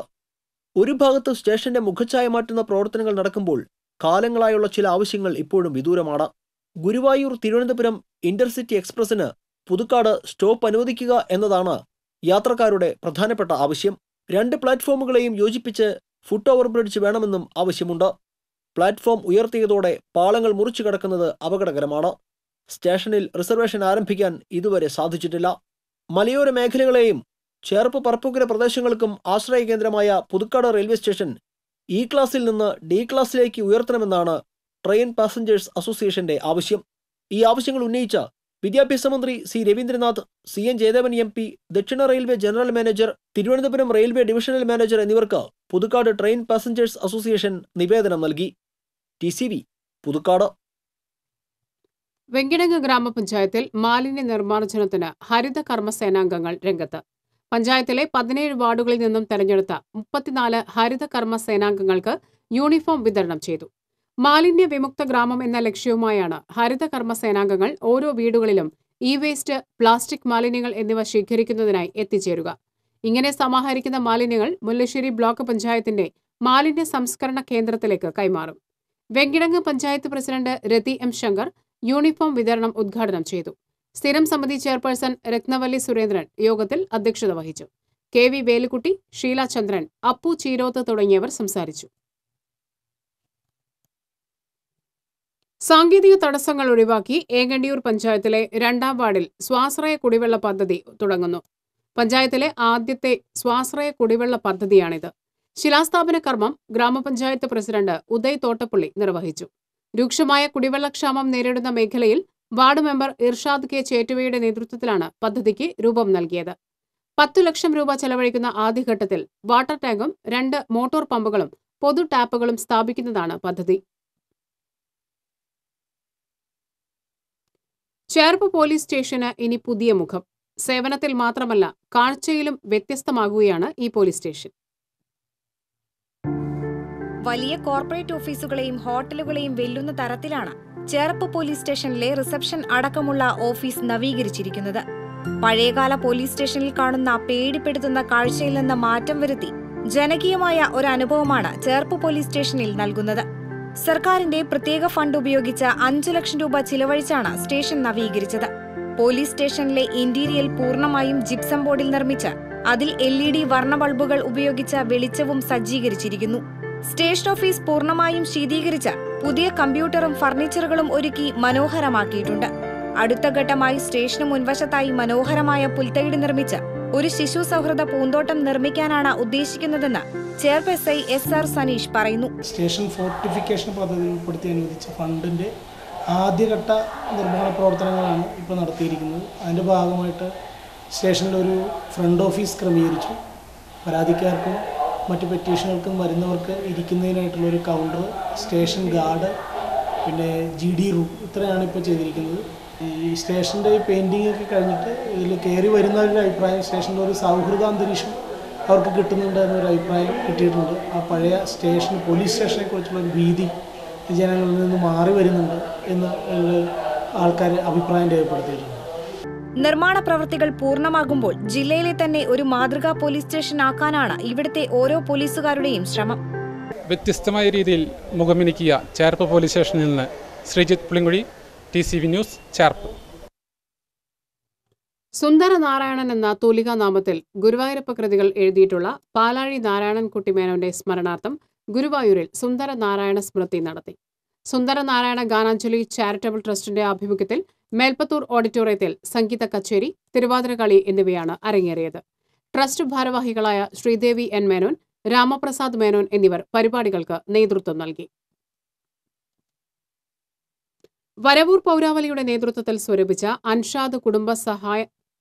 ഒരു ഭാഗത്ത് സ്റ്റേഷന്റെ മുഖച്ഛായ മാറ്റുന്ന പ്രവർത്തനങ്ങൾ നടക്കുമ്പോൾ കാലങ്ങളായുള്ള ചില ആവശ്യങ്ങൾ ഇപ്പോഴും വിദൂരമാണ്. ഗുരുവായൂർ തിരുവനന്തപുരം ഇന്റർസിറ്റി എക്സ്പ്രസിന് പുതുക്കാട് സ്റ്റോപ്പ് അനുവദിക്കുക എന്നതാണ് യാത്രക്കാരുടെ പ്രധാനപ്പെട്ട ആവശ്യം. 2 പ്ലാറ്റ്ഫോമുകളെയും യോജിപ്പിച്ച് ഫുട് ഓവർ ബ്രിഡ്ജ് വേണമെന്നും ആവശ്യമുണ്ട്. പ്ലാറ്റ്ഫോം ഉയർത്തിയതോടെ പാളങ്ങൾ മുറിച്ചു കടക്കുന്നത് അപകടകരമാണ്. സ്റ്റേഷനിൽ റിസർവേഷൻ ആരംഭിക്കാൻ ഇതുവരെ സാധിച്ചിട്ടില്ല. മലയോര മേഖലകളെയും ചേർപ്പ് പറപ്പൂക്കര പ്രദേശങ്ങൾക്കും ആശ്രയ കേന്ദ്രമായ പുതുക്കാട് റെയിൽവേ സ്റ്റേഷൻ E ക്ലാസിൽ നിന്ന് D ക്ലാസിലേക്ക് ഉയർത്തണമെന്നാണ് ട്രെയിൻ പാസഞ്ചേഴ്സ് അസോസിയേഷന്റെ ആവശ്യം. ഈ ആവശ്യങ്ങൾ ഉന്നയിച്ച വിദ്യാഭ്യാസ മന്ത്രി C Raveendranath, CN Jayadevan MP, ദക്ഷിണ railway general manager, Thiruvananthapuram railway divisional manager എന്നിവർക്ക് പുതുക്കാട് ട്രെയിൻ പാസഞ്ചേഴ്സ് അസോസിയേഷൻ നിവേദനം നൽകി. TCV പുതുക്കാട്. വെങ്കിടങ്ങ് ഗ്രാമപഞ്ചായത്തിൽ മാലിന്യ നിർമ്മാർജ്ജനത്തിന് ഹരിത കർമ്മസേനാംഗങ്ങൾ രംഗത്ത്. പഞ്ചായത്തിലെ 17 വാർഡുകളിൽ നിന്നും തെരഞ്ഞെടുത്ത 34 ഹരിത കർമ്മ സേനാംഗങ്ങൾക്ക് യൂണിഫോം വിതരണം ചെയ്തു. മാലിന്യ വിമുക്ത ഗ്രാമം എന്ന ലക്ഷ്യവുമായാണ് ഹരിത കർമ്മ സേനാംഗങ്ങൾ ഓരോ വീടുകളിലും വേസ്റ്റ്, പ്ലാസ്റ്റിക് മാലിന്യങ്ങൾ എന്നിവ ശേഖരിക്കുന്നതിനായി എത്തിച്ചേരുക. ഇങ്ങനെ സമാഹരിക്കുന്ന മാലിന്യങ്ങൾ മുല്ലശ്ശേരി ബ്ലോക്ക് പഞ്ചായത്തിന്റെ മാലിന്യ സംസ്കരണ കേന്ദ്രത്തിലേക്ക് കൈമാറും. വെങ്കിടങ്ങ് പഞ്ചായത്ത് പ്രസിഡന്റ് രതി M ശങ്കർ യൂണിഫോം വിതരണം ഉദ്ഘാടനം ചെയ്തു. സ്ഥിരം സമിതി ചെയർപേഴ്സൺ രത്നവല്ലി സുരേന്ദ്രൻ യോഗത്തിൽ അധ്യക്ഷത വഹിച്ചു. KV വേലുക്കുട്ടി, ഷീല ചന്ദ്രൻ, അപ്പു ചീരോത്ത് തുടങ്ങിയവർ സംസാരിച്ചു. സാങ്കേതിക തടസ്സങ്ങൾ ഒഴിവാക്കി ഏങ്ങണ്ടിയൂർ പഞ്ചായത്തിലെ 2ാം വാർഡിൽ സ്വാശ്രയ കുടിവെള്ള പദ്ധതി തുടങ്ങുന്നു. പഞ്ചായത്തിലെ ആദ്യത്തെ സ്വാശ്രയ കുടിവെള്ള പദ്ധതിയാണിത്. ശിലാസ്ഥാപന കർമ്മം ഗ്രാമപഞ്ചായത്ത് പ്രസിഡന്റ് ഉദയ് തോട്ടപ്പള്ളി നിർവഹിച്ചു. രൂക്ഷമായ കുടിവെള്ളക്ഷാമം നേരിടുന്ന മേഖലയിൽ വാർഡ് മെമ്പർ ഇർഷാദ് K ചേറ്റുവയുടെ നേതൃത്വത്തിലാണ് പദ്ധതിക്ക് രൂപം നൽകിയത്. 10 ലക്ഷം രൂപ ചെലവഴിക്കുന്ന ആദ്യഘട്ടത്തിൽ വാട്ടർ ടാങ്കും 2 മോട്ടോർ പമ്പുകളും പൊതു ടാപ്പുകളും സ്ഥാപിക്കുന്നതാണ് പദ്ധതി. ചേർപ്പ് പോലീസ് സ്റ്റേഷന് ഇനി പുതിയ മുഖം. സേവനത്തിൽ മാത്രമല്ല കാഴ്ചയിലും വ്യത്യസ്തമാകുകയാണ് ഈ പോലീസ് സ്റ്റേഷൻ. വലിയ കോർപ്പറേറ്റ് ഓഫീസുകളെയും ഹോട്ടലുകളെയും വെല്ലുന്ന തരത്തിലാണ് ചേർപ്പ് പോലീസ് സ്റ്റേഷനിലെ റിസപ്ഷൻ അടക്കമുള്ള ഓഫീസ് നവീകരിച്ചിരിക്കുന്നത്. പഴയകാല പോലീസ് സ്റ്റേഷനിൽ കാണുന്ന പേടിപ്പെടുത്തുന്ന കാഴ്ചയിൽ നിന്ന് മാറ്റം വരുത്തി ജനകീയമായ ഒരു അനുഭവമാണ് ചേർപ്പ് പോലീസ് സ്റ്റേഷനിൽ നൽകുന്നത്. സർക്കാരിന്റെ പ്രത്യേക ഫണ്ട് ഉപയോഗിച്ച് 5 ലക്ഷം രൂപ ചിലവഴിച്ചാണ് സ്റ്റേഷൻ നവീകരിച്ചത്. പോലീസ് സ്റ്റേഷനിലെ ഇന്റീരിയൽ പൂർണ്ണമായും ജിപ്സം ബോർഡിൽ നിർമ്മിച്ച് അതിൽ LED വർണ്ണ ബൾബുകൾ ഉപയോഗിച്ച് വെളിച്ചവും സജ്ജീകരിച്ചിരിക്കുന്നു. സ്റ്റേഷൻ ഓഫീസ് പൂർണ്ണമായും ശീതീകരിച്ച് പുതിയ കമ്പ്യൂട്ടറും ഫർണിച്ചറുകളും ഒരുക്കി മനോഹരമാക്കിയിട്ടുണ്ട്. അടുത്ത ഘട്ടമായി സ്റ്റേഷന് മുൻവശത്തായി മനോഹരമായ പുൽത്തകിടി നിർമ്മിച്ച് ഒരു ശിശു സൗഹൃദ പൂന്തോട്ടം നിർമ്മിക്കാനാണ് ഉദ്ദേശിക്കുന്നതെന്ന് ചേർപ്പ് SI SR സനീഷ് പറയുന്നു. സ്റ്റേഷൻ ഫോർട്ടിഫിക്കേഷൻ പദ്ധതി ഉൾപ്പെടുത്തി അനുവദിച്ച ഫണ്ടിന്റെ ആദ്യഘട്ട നിർമ്മാണ പ്രവർത്തനങ്ങളാണ് ഇപ്പോൾ നടത്തിയിരിക്കുന്നത്. അതിൻ്റെ ഭാഗമായിട്ട് സ്റ്റേഷനിൽ ഒരു ഫ്രണ്ട് ഓഫീസ് ക്രമീകരിച്ചു. പരാതിക്കാർക്കും മറ്റ് പെറ്റീഷനുകൾക്കും വരുന്നവർക്ക് ഇരിക്കുന്നതിനായിട്ടുള്ള ഒരു കൗണ്ടർ, സ്റ്റേഷൻ ഗാർഡ്, പിന്നെ GD റൂം, ഇത്രയാണ് ഇപ്പോൾ ചെയ്തിരിക്കുന്നത്. ഈ സ്റ്റേഷൻ്റെ പെയിൻറ്റിംഗ് ഒക്കെ കഴിഞ്ഞിട്ട് ഇതിൽ കയറി വരുന്നവരുടെ അഭിപ്രായം സ്റ്റേഷൻ്റെ ഒരു സൗഹൃദ അന്തരീക്ഷം അവർക്ക് കിട്ടുന്നുണ്ട് എന്നൊരു അഭിപ്രായം കിട്ടിയിട്ടുണ്ട്. ആ പഴയ സ്റ്റേഷൻ, പോലീസ് സ്റ്റേഷനെ കുറിച്ചുള്ള ഒരു ഭീതി ജനങ്ങളിൽ നിന്ന് മാറി വരുന്നുണ്ട് എന്ന് ആൾക്കാർ അഭിപ്രായം രേഖപ്പെടുത്തിയിട്ടുണ്ട്. നിർമ്മാണ പ്രവൃത്തികൾ പൂർണ്ണമാകുമ്പോൾ ജില്ലയിലെ തന്നെ ഒരു മാതൃകാ പോലീസ് സ്റ്റേഷൻ ആക്കാനാണ് ഇവിടുത്തെ ഓരോ പോലീസുകാരുടെയും ശ്രമം. വ്യത്യസ്തമായ രീതിയിൽ മുഖമിനുക്കിയ ചേർപ്പ് പോലീസ് സ്റ്റേഷനിൽ നിന്ന് ശ്രീജിത്ത് പുളിങ്കുഴി, TCV ന്യൂസ്, ചേർപ്പ്. സുന്ദര നാരായണൻ എന്ന തൂലികാ നാമത്തിൽ ഗുരുവായൂരപ്പ കൃതികൾ എഴുതിയിട്ടുള്ള പാലാഴി നാരായണൻകുട്ടി മേനോന്റെ സ്മരണാർത്ഥം ഗുരുവായൂരിൽ സുന്ദര നാരായണ സ്മൃതി നടത്തി. സുന്ദര നാരായണ ഗാനാഞ്ജലി ചാരിറ്റബിൾ ട്രസ്റ്റിന്റെ ആഭിമുഖ്യത്തിൽ മേൽപ്പത്തൂർ ഓഡിറ്റോറിയത്തിൽ സംഗീത കച്ചേരി, തിരുവാതിരകളി എന്നിവയാണ് അരങ്ങേറിയത്. ട്രസ്റ്റ് ഭാരവാഹികളായ ശ്രീദേവി N മേനോൻ, രാമപ്രസാദ് മേനോൻ എന്നിവർ പരിപാടികൾക്ക് നേതൃത്വം നൽകി. വരവൂർ പൗരാവലിയുടെ നേതൃത്വത്തിൽ സ്വരൂപിച്ച അൻഷാദ് കുടുംബ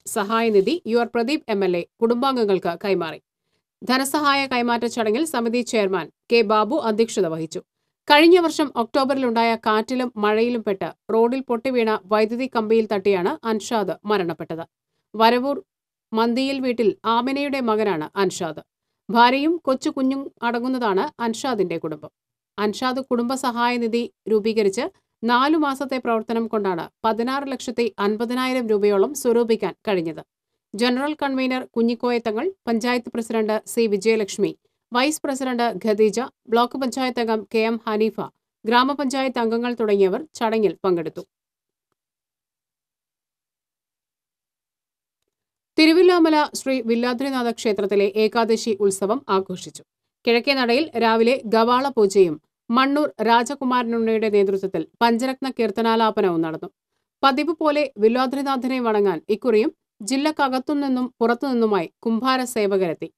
സഹായനിധി UR പ്രദീപ് MLA കുടുംബാംഗങ്ങൾക്ക് കൈമാറി. ധനസഹായ കൈമാറ്റ ചടങ്ങിൽ സമിതി ചെയർമാൻ K ബാബു അധ്യക്ഷത വഹിച്ചു. കഴിഞ്ഞ വർഷം ഒക്ടോബറിലുണ്ടായ കാറ്റിലും മഴയിലും പെട്ട് റോഡിൽ പൊട്ടിവീണ വൈദ്യുതി കമ്പിയിൽ തട്ടിയാണ് അൻഷാദ് മരണപ്പെട്ടത്. വരവൂർ മന്തിയിൽ വീട്ടിൽ ആമിനയുടെ മകനാണ് അൻഷാദ്. ഭാര്യയും കൊച്ചു കുഞ്ഞും അടങ്ങുന്നതാണ് അൻഷാദിന്റെ കുടുംബം. അൻഷാദ് കുടുംബ സഹായനിധി രൂപീകരിച്ച് 4 മാസത്തെ പ്രവർത്തനം കൊണ്ടാണ് 16,50,000 രൂപയോളം സ്വരൂപിക്കാൻ കഴിഞ്ഞത്. General convener Kunhikoyathangal, panchayat president C Vijayalakshmi, vice president Khadeeja, block panchayat അംഗം KM ഹനീഫ, ഗ്രാമപഞ്ചായത്ത് അംഗങ്ങൾ തുടങ്ങിയവർ ചടങ്ങിൽ പങ്കെടുത്തു. തിരുവില്ലാമല ശ്രീ വില്ലാദ്രിനാഥ ക്ഷേത്രത്തിലെ ഏകാദശി ഉത്സവം ആഘോഷിച്ചു. കിഴക്കേനടയിൽ രാവിലെ ഗവാള പൂജയും മണ്ണൂർ രാജകുമാരനുണ്ണയുടെ നേതൃത്വത്തിൽ പഞ്ചരത്ന കീർത്തനാലാപനവും നടന്നു. പതിവ് പോലെ വില്ലാദ്രിനാഥനെ വണങ്ങാൻ ഇക്കുറിയും ജില്ലക്കകത്തുനിന്നും പുറത്തുനിന്നുമായി കുംഭാര സേവകരെത്തി.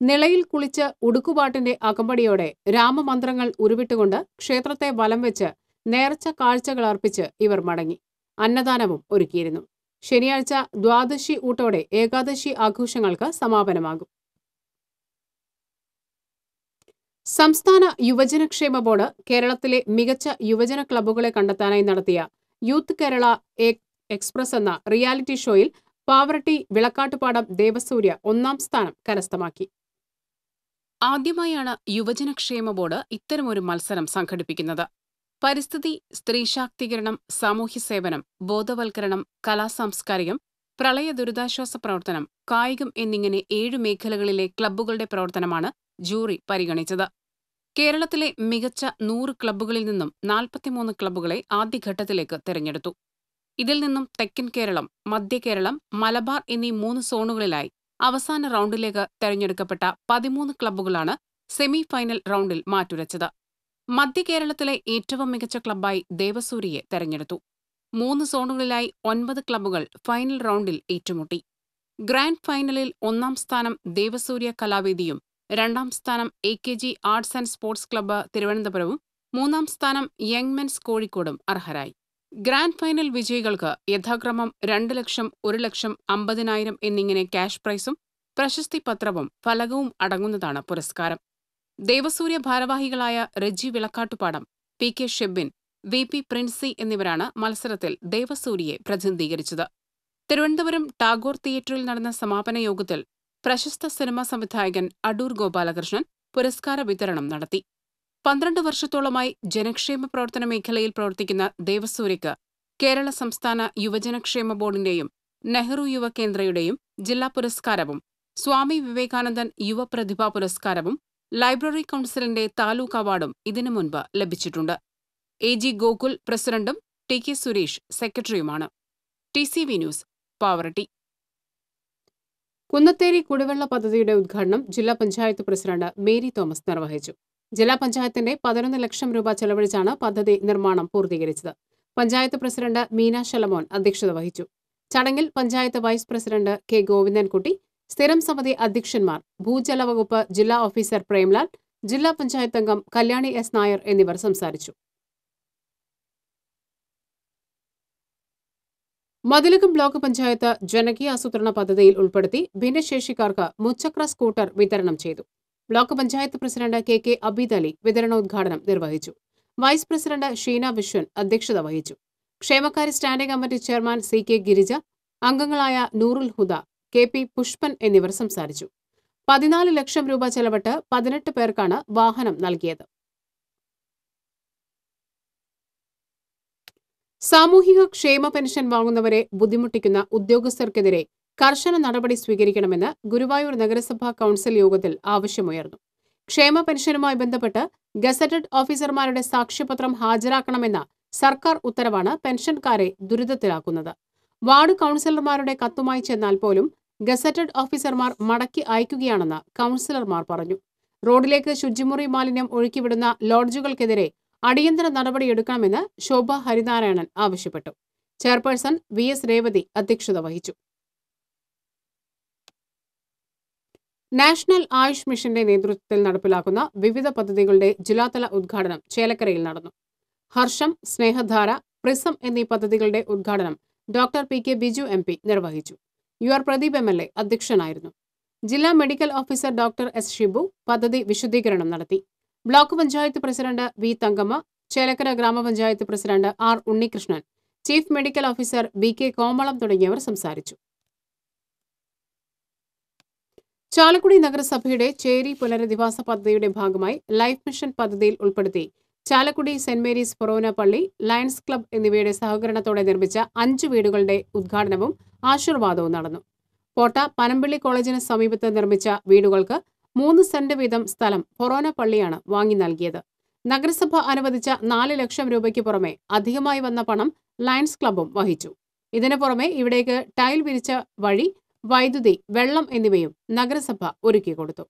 നിളയിൽ കുളിച്ച് ഉടുക്കുപാട്ടിന്റെ അകമ്പടിയോടെ രാമമന്ത്രങ്ങൾ ഉരുവിട്ടുകൊണ്ട് ക്ഷേത്രത്തെ വലം വെച്ച് നേർച്ച കാഴ്ചകൾ അർപ്പിച്ച് ഇവർ മടങ്ങി. അന്നദാനവും ഒരുക്കിയിരുന്നു. ശനിയാഴ്ച ദ്വാദശി ഊട്ടോടെ ഏകാദശി ആഘോഷങ്ങൾക്ക് സമാപനമാകും. സംസ്ഥാന യുവജനക്ഷേമ ബോർഡ് കേരളത്തിലെ മികച്ച യുവജന ക്ലബ്ബുകളെ കണ്ടെത്താനായി നടത്തിയ യൂത്ത് കേരള എക്സ്പ്രസ് എന്ന റിയാലിറ്റി ഷോയിൽ പാവറട്ടി വിളക്കാട്ടുപാടം ദേവസൂര്യ 1ാം സ്ഥാനം കരസ്ഥമാക്കി. ആദ്യമായാണ് യുവജനക്ഷേമ ബോർഡ് ഇത്തരമൊരു മത്സരം സംഘടിപ്പിക്കുന്നത്. പരിസ്ഥിതി, സ്ത്രീ ശാക്തീകരണം, സാമൂഹ്യ സേവനം, ബോധവൽക്കരണം, കലാസാംസ്കാരികം, പ്രളയ ദുരിതാശ്വാസ പ്രവർത്തനം, കായികം എന്നിങ്ങനെ 7 മേഖലകളിലെ ക്ലബ്ബുകളുടെ പ്രവർത്തനമാണ് ജൂറി പരിഗണിച്ചത്. കേരളത്തിലെ മികച്ച 100 ക്ലബ്ബുകളിൽ നിന്നും 43 ക്ലബ്ബുകളെ ആദ്യഘട്ടത്തിലേക്ക് തെരഞ്ഞെടുത്തു. ഇതിൽ നിന്നും തെക്കൻ കേരളം, മധ്യകേരളം, മലബാർ എന്നീ 3 സോണുകളിലായി അവസാന റൗണ്ടിലേക്ക് തെരഞ്ഞെടുക്കപ്പെട്ട 13 ക്ലബ്ബുകളാണ് സെമി ഫൈനൽ റൗണ്ടിൽ മാറ്റുരച്ചത്. മധ്യകേരളത്തിലെ ഏറ്റവും മികച്ച ക്ലബ്ബായി ദേവസൂര്യയെ തെരഞ്ഞെടുത്തു. 3 സോണുകളിലായി 9 ക്ലബ്ബുകൾ ഫൈനൽ റൗണ്ടിൽ ഏറ്റുമുട്ടി. ഗ്രാൻഡ് ഫൈനലിൽ 1ാം സ്ഥാനം ദേവസൂര്യ കലാവേദിയും 2ാം സ്ഥാനം AKG arts and sports club തിരുവനന്തപുരവും 3ാം സ്ഥാനം യങ് മെൻസ് കോഴിക്കോടും അർഹരായി. ഗ്രാൻഡ് ഫൈനൽ വിജയികൾക്ക് യഥാക്രമം 2 ലക്ഷം, 1 ലക്ഷം, 50,000 എന്നിങ്ങനെ ക്യാഷ് പ്രൈസും പ്രശസ്തി പത്രവും ഫലകവും അടങ്ങുന്നതാണ് പുരസ്കാരം. ദേവസൂര്യ ഭാരവാഹികളായ റെജി വിളക്കാട്ടുപാടം, PK ഷെബിൻ, VP പ്രിൻസി എന്നിവരാണ് മത്സരത്തിൽ ദേവസൂര്യയെ പ്രതിനിധീകരിച്ചത്. തിരുവനന്തപുരം ടാഗോർ തിയേറ്ററിൽ നടന്ന സമാപന യോഗത്തിൽ പ്രശസ്ത സിനിമാ സംവിധായകൻ അടൂർ ഗോപാലകൃഷ്ണൻ പുരസ്കാര വിതരണം നടത്തി. 12 വർഷത്തോളമായി ജനക്ഷേമ പ്രവർത്തന മേഖലയിൽ പ്രവർത്തിക്കുന്ന ദേവസൂര്യയ്ക്ക് കേരള സംസ്ഥാന യുവജനക്ഷേമ ബോർഡിന്റെയും നെഹ്റു യുവകേന്ദ്രയുടെയും ജില്ലാ പുരസ്കാരവും സ്വാമി വിവേകാനന്ദൻ യുവപ്രതിഭാ പുരസ്കാരവും ലൈബ്രറി കൗൺസിലിന്റെ താലൂക്ക് അവാർഡും ഇതിനു മുൻപ് ലഭിച്ചിട്ടുണ്ട്. AG ഗോകുൽ പ്രസിഡന്റും TK സുരേഷ് സെക്രട്ടറിയുമാണ്. TCV news, Pavaratty. കുന്നത്തേരി കുടിവെള്ള പദ്ധതിയുടെ ഉദ്ഘാടനം ജില്ലാ പഞ്ചായത്ത് പ്രസിഡന്റ് മേരി തോമസ് നിർവഹിച്ചു. ജില്ലാ പഞ്ചായത്തിന്റെ 11 ലക്ഷം രൂപ ചെലവഴിച്ചാണ് പദ്ധതി നിർമ്മാണം പൂർത്തീകരിച്ചത്. പഞ്ചായത്ത് പ്രസിഡന്റ് മീന ശലമോൻ അധ്യക്ഷത വഹിച്ചു. ചടങ്ങിൽ panchayat vice president K Govindankutty, സ്ഥിരം സമിതി അധ്യക്ഷന്മാർ ഭൂജല വകുപ്പ് ജില്ലാ ഓഫീസർ പ്രേംലാൽ, ജില്ലാ പഞ്ചായത്ത് അംഗം കല്യാണി S നായർ എന്നിവർ സംസാരിച്ചു. മതിലകം ബ്ലോക്ക് പഞ്ചായത്ത് ജനകീയ ആസൂത്രണ പദ്ധതിയിൽ ഉൾപ്പെടുത്തി ഭിന്നശേഷിക്കാർക്ക് മുച്ചക്ര സ്കൂട്ടർ വിതരണം ചെയ്തു. Block panchayat president KK Abeed Ali വിതരണോദ്ഘാടനം നിർവഹിച്ചു. വൈസ് പ്രസിഡന്റ് ഷീന വിശ്വൻ അധ്യക്ഷത വഹിച്ചു. ക്ഷേമകാര്യ standing committee chairman CK Girija, അംഗങ്ങളായ നൂറുൽ ഹുദ, KP പുഷ്പൻ എന്നിവർ സംസാരിച്ചു. 14 ലക്ഷം രൂപ ചെലവിട്ട് 18 പേർക്കാണ് വാഹനം നൽകിയത്. സാമൂഹിക ക്ഷേമ പെൻഷൻ വാങ്ങുന്നവരെ ബുദ്ധിമുട്ടിക്കുന്ന ഉദ്യോഗസ്ഥർക്കെതിരെ കർശന നടപടി സ്വീകരിക്കണമെന്ന് ഗുരുവായൂർ നഗരസഭാ കൌൺസിൽ യോഗത്തിൽ ആവശ്യമുയർന്നു. ക്ഷേമ പെൻഷനുമായി ബന്ധപ്പെട്ട് ഗസറ്റഡ് ഓഫീസർമാരുടെ സാക്ഷ്യപത്രം ഹാജരാക്കണമെന്ന സർക്കാർ ഉത്തരവാണ് പെൻഷൻകാരെ ദുരിതത്തിലാക്കുന്നത്. വാർഡ് കൌൺസിലർമാരുടെ കത്തുമായി ചെന്നാൽ പോലും ഗസറ്റഡ് ഓഫീസർമാർ മടക്കി അയക്കുകയാണെന്ന് കൌൺസിലർമാർ പറഞ്ഞു. റോഡിലേക്ക് ശുചിമുറി മാലിന്യം ഒഴുക്കിവിടുന്ന ലോഡ്ജുകൾക്കെതിരെ അടിയന്തര നടപടിയെടുക്കണമെന്ന് ശോഭ ഹരിനാരായണൻ ആവശ്യപ്പെട്ടു. ചെയർപേഴ്സൺ VS രേവതി അധ്യക്ഷത വഹിച്ചു. നാഷണൽ ആയുഷ് മിഷന്റെ നേതൃത്വത്തിൽ നടപ്പിലാക്കുന്ന വിവിധ പദ്ധതികളുടെ ജില്ലാതല ഉദ്ഘാടനം ചേലക്കരയിൽ നടന്നു. ഹർഷം, സ്നേഹധാര, പ്രിസം എന്നീ പദ്ധതികളുടെ ഉദ്ഘാടനം ഡോക്ടർ PK ബിജു MP നിർവഹിച്ചു. UR പ്രദീപ് MLA അധ്യക്ഷനായിരുന്നു. ജില്ലാ medical officer doctor S Shibu പദ്ധതി വിശദീകരണം നടത്തി. Block panchayat president V Thankamma, Chelakkara ഗ്രാമപഞ്ചായത്ത് president R Unnikrishnan, chief medical officer BK Komalam തുടങ്ങിയവർ സംസാരിച്ചു. ചാലക്കുടി നഗരസഭയുടെ ചേരി പുനരധിവാസ പദ്ധതിയുടെ ഭാഗമായി ലൈഫ് മിഷൻ പദ്ധതിയിൽ ഉൾപ്പെടുത്തി ചാലക്കുടി സെന്റ് മേരീസ് ഫൊറോന പള്ളി, ലയൺസ് ക്ലബ് എന്നിവയുടെ സഹകരണത്തോടെ നിർമ്മിച്ച 5 വീടുകളുടെ ഉദ്ഘാടനവും ആശീർവാദവും നടന്നു. പോട്ട പനമ്പള്ളി കോളേജിന് സമീപത്ത് നിർമ്മിച്ച വീടുകൾക്ക് 3 സെന്റ് വീതം സ്ഥലം ഫൊറോന പള്ളിയാണ് വാങ്ങി നൽകിയത്. നഗരസഭ അനുവദിച്ച 4 ലക്ഷം രൂപയ്ക്ക് പുറമെ അധികമായി വന്ന പണം ലയൺസ് ക്ലബും വഹിച്ചു. ഇതിനു പുറമെ ഇവിടേക്ക് ടൈൽ വിരിച്ച വഴി, വൈദ്യുതി, വെള്ളം എന്നിവയും നഗരസഭ ഒരുക്കിക്കൊടുത്തു.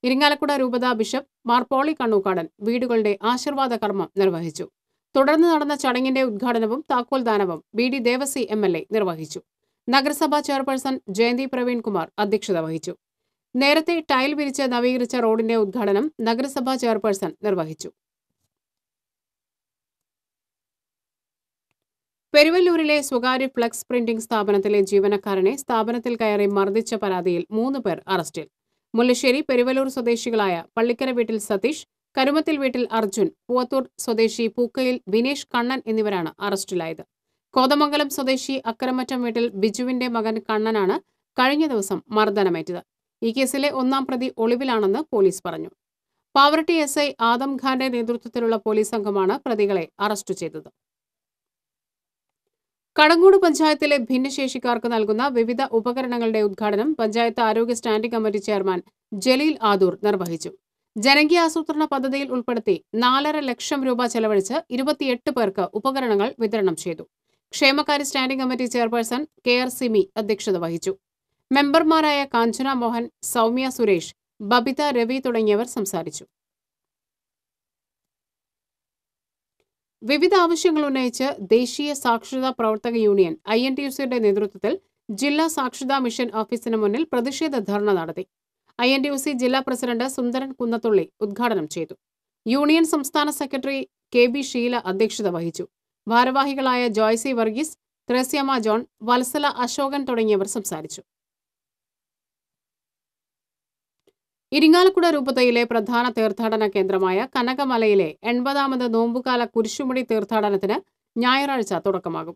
ഇരിങ്ങാലക്കുട രൂപത ബിഷപ്പ് മാർ പോളി കണ്ണൂക്കാടൻ വീടുകളുടെ ആശീർവാദ കർമ്മം നിർവഹിച്ചു. തുടർന്ന് നടന്ന ചടങ്ങിന്റെ ഉദ്ഘാടനവും താക്കോൽദാനവും BD ദേവസി MLA നിർവഹിച്ചു. നഗരസഭാ ചെയർപേഴ്സൺ ജയന്തി പ്രവീൺ കുമാർ അധ്യക്ഷത വഹിച്ചു. നേരത്തെ ടൈൽ വിരിച്ച് നവീകരിച്ച റോഡിന്റെ ഉദ്ഘാടനം നഗരസഭാ ചെയർപേഴ്സൺ നിർവഹിച്ചു. പെരുവല്ലൂരിലെ സ്വകാര്യ ഫ്ലക്സ് പ്രിന്റിംഗ് സ്ഥാപനത്തിലെ ജീവനക്കാരനെ സ്ഥാപനത്തിൽ കയറി മർദ്ദിച്ച പരാതിയിൽ 3 പേർ അറസ്റ്റിൽ. മുല്ലശ്ശേരി പെരുവല്ലൂർ സ്വദേശികളായ പള്ളിക്കര വീട്ടിൽ സതീഷ്, കരുമത്തിൽ വീട്ടിൽ അർജുൻ, പൂവത്തൂർ സ്വദേശി പൂക്കയിൽ വിനേഷ് കണ്ണൻ എന്നിവരാണ് അറസ്റ്റിലായത്. കോതമംഗലം സ്വദേശി അക്കരമറ്റം വീട്ടിൽ ബിജുവിന്റെ മകൻ കണ്ണനാണ് കഴിഞ്ഞ ദിവസം മർദ്ദനമേറ്റത്. ഈ കേസിലെ 1-ാം പ്രതി ഒളിവിലാണെന്ന് പോലീസ് പറഞ്ഞു. പാവറട്ടി SI ആദം ഖാന്റെ നേതൃത്വത്തിലുള്ള പോലീസ് സംഘമാണ് പ്രതികളെ അറസ്റ്റ് ചെയ്തത്. കടങ്ങോട് പഞ്ചായത്തിലെ ഭിന്നശേഷിക്കാർക്ക് നൽകുന്ന വിവിധ ഉപകരണങ്ങളുടെ ഉദ്ഘാടനം പഞ്ചായത്ത് ആരോഗ്യ standing committee chairman Jaleel Adoor നിർവഹിച്ചു. ജനകീയ ആസൂത്രണ പദ്ധതിയിൽ ഉൾപ്പെടുത്തി 4.5 ലക്ഷം രൂപ ചെലവഴിച്ച് 28 പേർക്ക് ഉപകരണങ്ങൾ വിതരണം ചെയ്തു. ക്ഷേമകാര്യ standing committee chairperson KR Simi അധ്യക്ഷത വഹിച്ചു. മെമ്പർമാരായ കാഞ്ചന മോഹൻ, സൗമ്യ സുരേഷ്, ബബിത രവി തുടങ്ങിയവർ സംസാരിച്ചു. വിവിധ ആവശ്യങ്ങൾ ഉന്നയിച്ച് ദേശീയ സാക്ഷരതാ പ്രവർത്തക യൂണിയൻ INTUCയുടെ നേതൃത്വത്തിൽ ജില്ലാ സാക്ഷരതാ മിഷൻ ഓഫീസിന് മുന്നിൽ പ്രതിഷേധ ധർണ നടത്തി. INTUC ജില്ലാ പ്രസിഡന്റ് സുന്ദരൻ കുന്നത്തുള്ളി ഉദ്ഘാടനം ചെയ്തു. യൂണിയൻ സംസ്ഥാന സെക്രട്ടറി KB ഷീല അധ്യക്ഷത വഹിച്ചു. ഭാരവാഹികളായ ജോയ്സി വർഗീസ്, ത്രേസ്യമ്മ ജോൺ, വത്സല അശോകൻ തുടങ്ങിയവർ സംസാരിച്ചു. ഇരിങ്ങാലക്കുട രൂപതയിലെ പ്രധാന തീർത്ഥാടന കേന്ദ്രമായ കനകമലയിലെ 80ാമത് നോമ്പുകാല കുരിശുമുടി തീർത്ഥാടനത്തിന് ഞായറാഴ്ച തുടക്കമാകും.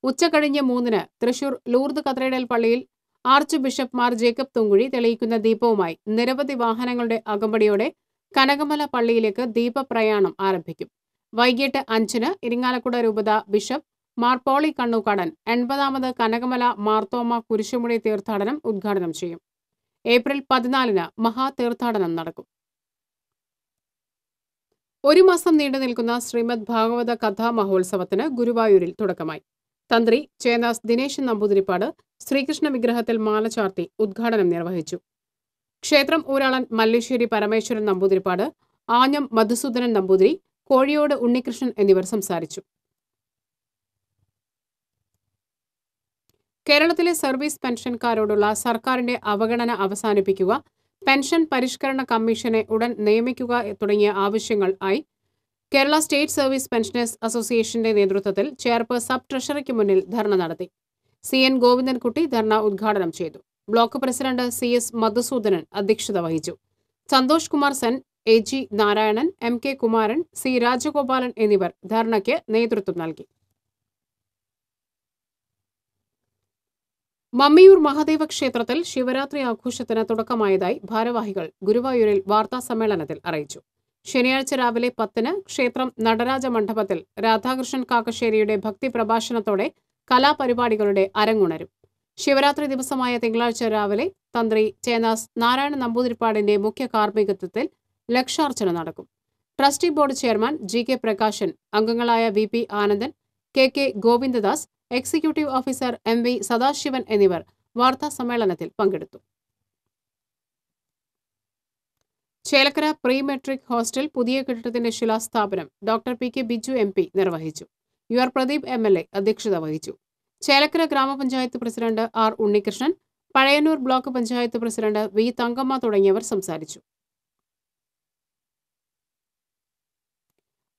ഉച്ചകഴിഞ്ഞ് 3-ന് തൃശൂർ ലൂർദ് കത്തീഡ്രൽ പള്ളിയിൽ arch bishop Mar Jacob Thoomkuzhy തെളിയിക്കുന്ന ദീപവുമായി നിരവധി വാഹനങ്ങളുടെ അകമ്പടിയോടെ കനകമല പള്ളിയിലേക്ക് ദീപപ്രയാണം ആരംഭിക്കും. വൈകിട്ട് 5-ന് ഇരിങ്ങാലക്കുട രൂപത ബിഷപ്പ് മാർ പോളി കണ്ണൂക്കാടൻ 80ാമത് കനകമല മാർത്തോമ കുരിശുമുടി തീർത്ഥാടനം ഉദ്ഘാടനം ചെയ്യും. ഏപ്രിൽ 14-ന് മഹാതീർത്ഥാടനം നടക്കും. ഒരു മാസം നീണ്ടു നിൽക്കുന്ന ശ്രീമദ് ഭാഗവത കഥാ മഹോത്സവത്തിന് ഗുരുവായൂരിൽ തുടക്കമായി. തന്ത്രി ചേനാസ് ദിനേശൻ നമ്പൂതിരിപ്പാട് ശ്രീകൃഷ്ണ വിഗ്രഹത്തിൽ മാല ചാർത്തി ഉദ്ഘാടനം നിർവഹിച്ചു. ക്ഷേത്രം ഊരാളൻ മല്ലേശ്ശേരി പരമേശ്വരൻ നമ്പൂതിരിപ്പാട്, ആഞ്ഞം മധുസൂദനൻ നമ്പൂതിരി, കോഴിയോട് ഉണ്ണികൃഷ്ണൻ എന്നിവർ സംസാരിച്ചു. കേരളത്തിലെ സർവീസ് പെൻഷൻകാരോടുള്ള സർക്കാരിന്റെ അവഗണന അവസാനിപ്പിക്കുക, പെൻഷൻ പരിഷ്കരണ കമ്മീഷനെ ഉടൻ നിയമിക്കുക തുടങ്ങിയ ആവശ്യങ്ങൾ ആയി കേരള സ്റ്റേറ്റ് സർവീസ് പെൻഷനേഴ്സ് അസോസിയേഷന്റെ നേതൃത്വത്തിൽ ചേർപ്പ് സബ് ട്രഷറിക്ക് മുന്നിൽ ധർണ നടത്തി. CN ഗോവിന്ദൻകുട്ടി ധർണ ഉദ്ഘാടനം ചെയ്തു. ബ്ലോക്ക് പ്രസിഡന്റ് CS മധുസൂദനൻ അധ്യക്ഷത വഹിച്ചു. Santhosh Kumar Sen, AG Narayanan, MK Kumaran, C Rajagopalan എന്നിവർ ധർണയ്ക്ക് നേതൃത്വം നൽകി. മമ്മിയൂർ മഹാദേവ ക്ഷേത്രത്തിൽ ശിവരാത്രി ആഘോഷത്തിന് തുടക്കമായതായി ഭാരവാഹികൾ ഗുരുവായൂരിൽ വാർത്താസമ്മേളനത്തിൽ അറിയിച്ചു. ശനിയാഴ്ച രാവിലെ 10-ന് ക്ഷേത്രം നടരാജ മണ്ഡപത്തിൽ രാധാകൃഷ്ണൻ കാക്കശ്ശേരിയുടെ ഭക്തി പ്രഭാഷണത്തോടെ കലാപരിപാടികളുടെ അരങ്ങുണരും. ശിവരാത്രി ദിവസമായ തിങ്കളാഴ്ച രാവിലെ തന്ത്രി ചേനാസ് നാരായണ നമ്പൂതിരിപ്പാടിന്റെ മുഖ്യ കാർമ്മികത്വത്തിൽ ലക്ഷാർച്ചന നടക്കും. Trustee board chairman GK Prakashan, അംഗങ്ങളായ VP Anandan, KK Govindadas, executive officer MV Sadasivan എന്നിവർ വാർത്താസമ്മേളനത്തിൽ പങ്കെടുത്തു. ചേലക്കര പ്രീ മെട്രിക് ഹോസ്റ്റൽ പുതിയ കെട്ടിടത്തിന്റെ ശിലാസ്ഥാപനം ഡോക്ടർ PK ബിജു MP നിർവഹിച്ചു. UR പ്രദീപ് MLA അധ്യക്ഷത വഹിച്ചു. ചേലക്കര ഗ്രാമപഞ്ചായത്ത് president R Unnikrishnan, Pazhayannur block panchayat president V Thankamma തുടങ്ങിയവർ സംസാരിച്ചു.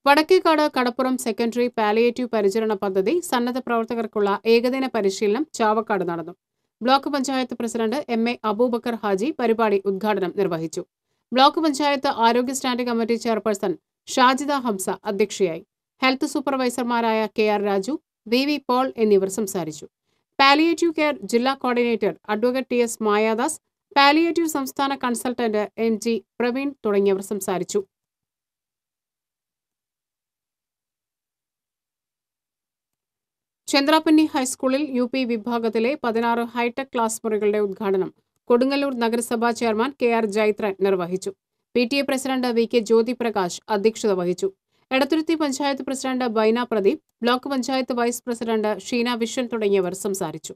വടക്കേക്കാട് കടപ്പുറം സെക്കൻഡറി പാലിയേറ്റീവ് പരിചരണ പദ്ധതി സന്നദ്ധ പ്രവർത്തകർക്കുള്ള ഏകദിന പരിശീലനം ചാവക്കാട് നടന്നു. Block panchayat president MA Aboobacker Haji പരിപാടി ഉദ്ഘാടനം നിർവഹിച്ചു. ബ്ലോക്ക് പഞ്ചായത്ത് ആരോഗ്യ standing committee chairperson Shajida Hamsa അധ്യക്ഷയായി. ഹെൽത്ത് സൂപ്പർവൈസർമാരായ KR രാജു, VV പോൾ എന്നിവർ സംസാരിച്ചു. പാലിയേറ്റീവ് കെയർ ജില്ലാ coordinator advocate TS Mayadas, palliative സംസ്ഥാന കൺസൾട്ടന്റ് MG പ്രവീൺ തുടങ്ങിയവർ സംസാരിച്ചു. ചന്ദ്രാപ്പന്നി ഹൈസ്കൂളിൽ UP വിഭാഗത്തിലെ 16 ഹൈടെക് ക്ലാസ് മുറികളുടെ ഉദ്ഘാടനം കൊടുങ്ങല്ലൂർ നഗരസഭാ ചെയർമാൻ KR ജൈത്രൻ നിർവഹിച്ചു. PTA president VK Jyothi Prakash അധ്യക്ഷത വഹിച്ചു. Edathuruthy panchayat president Baina Pradeep, block panchayat vice president Sheena Viswan തുടങ്ങിയവർ സംസാരിച്ചു.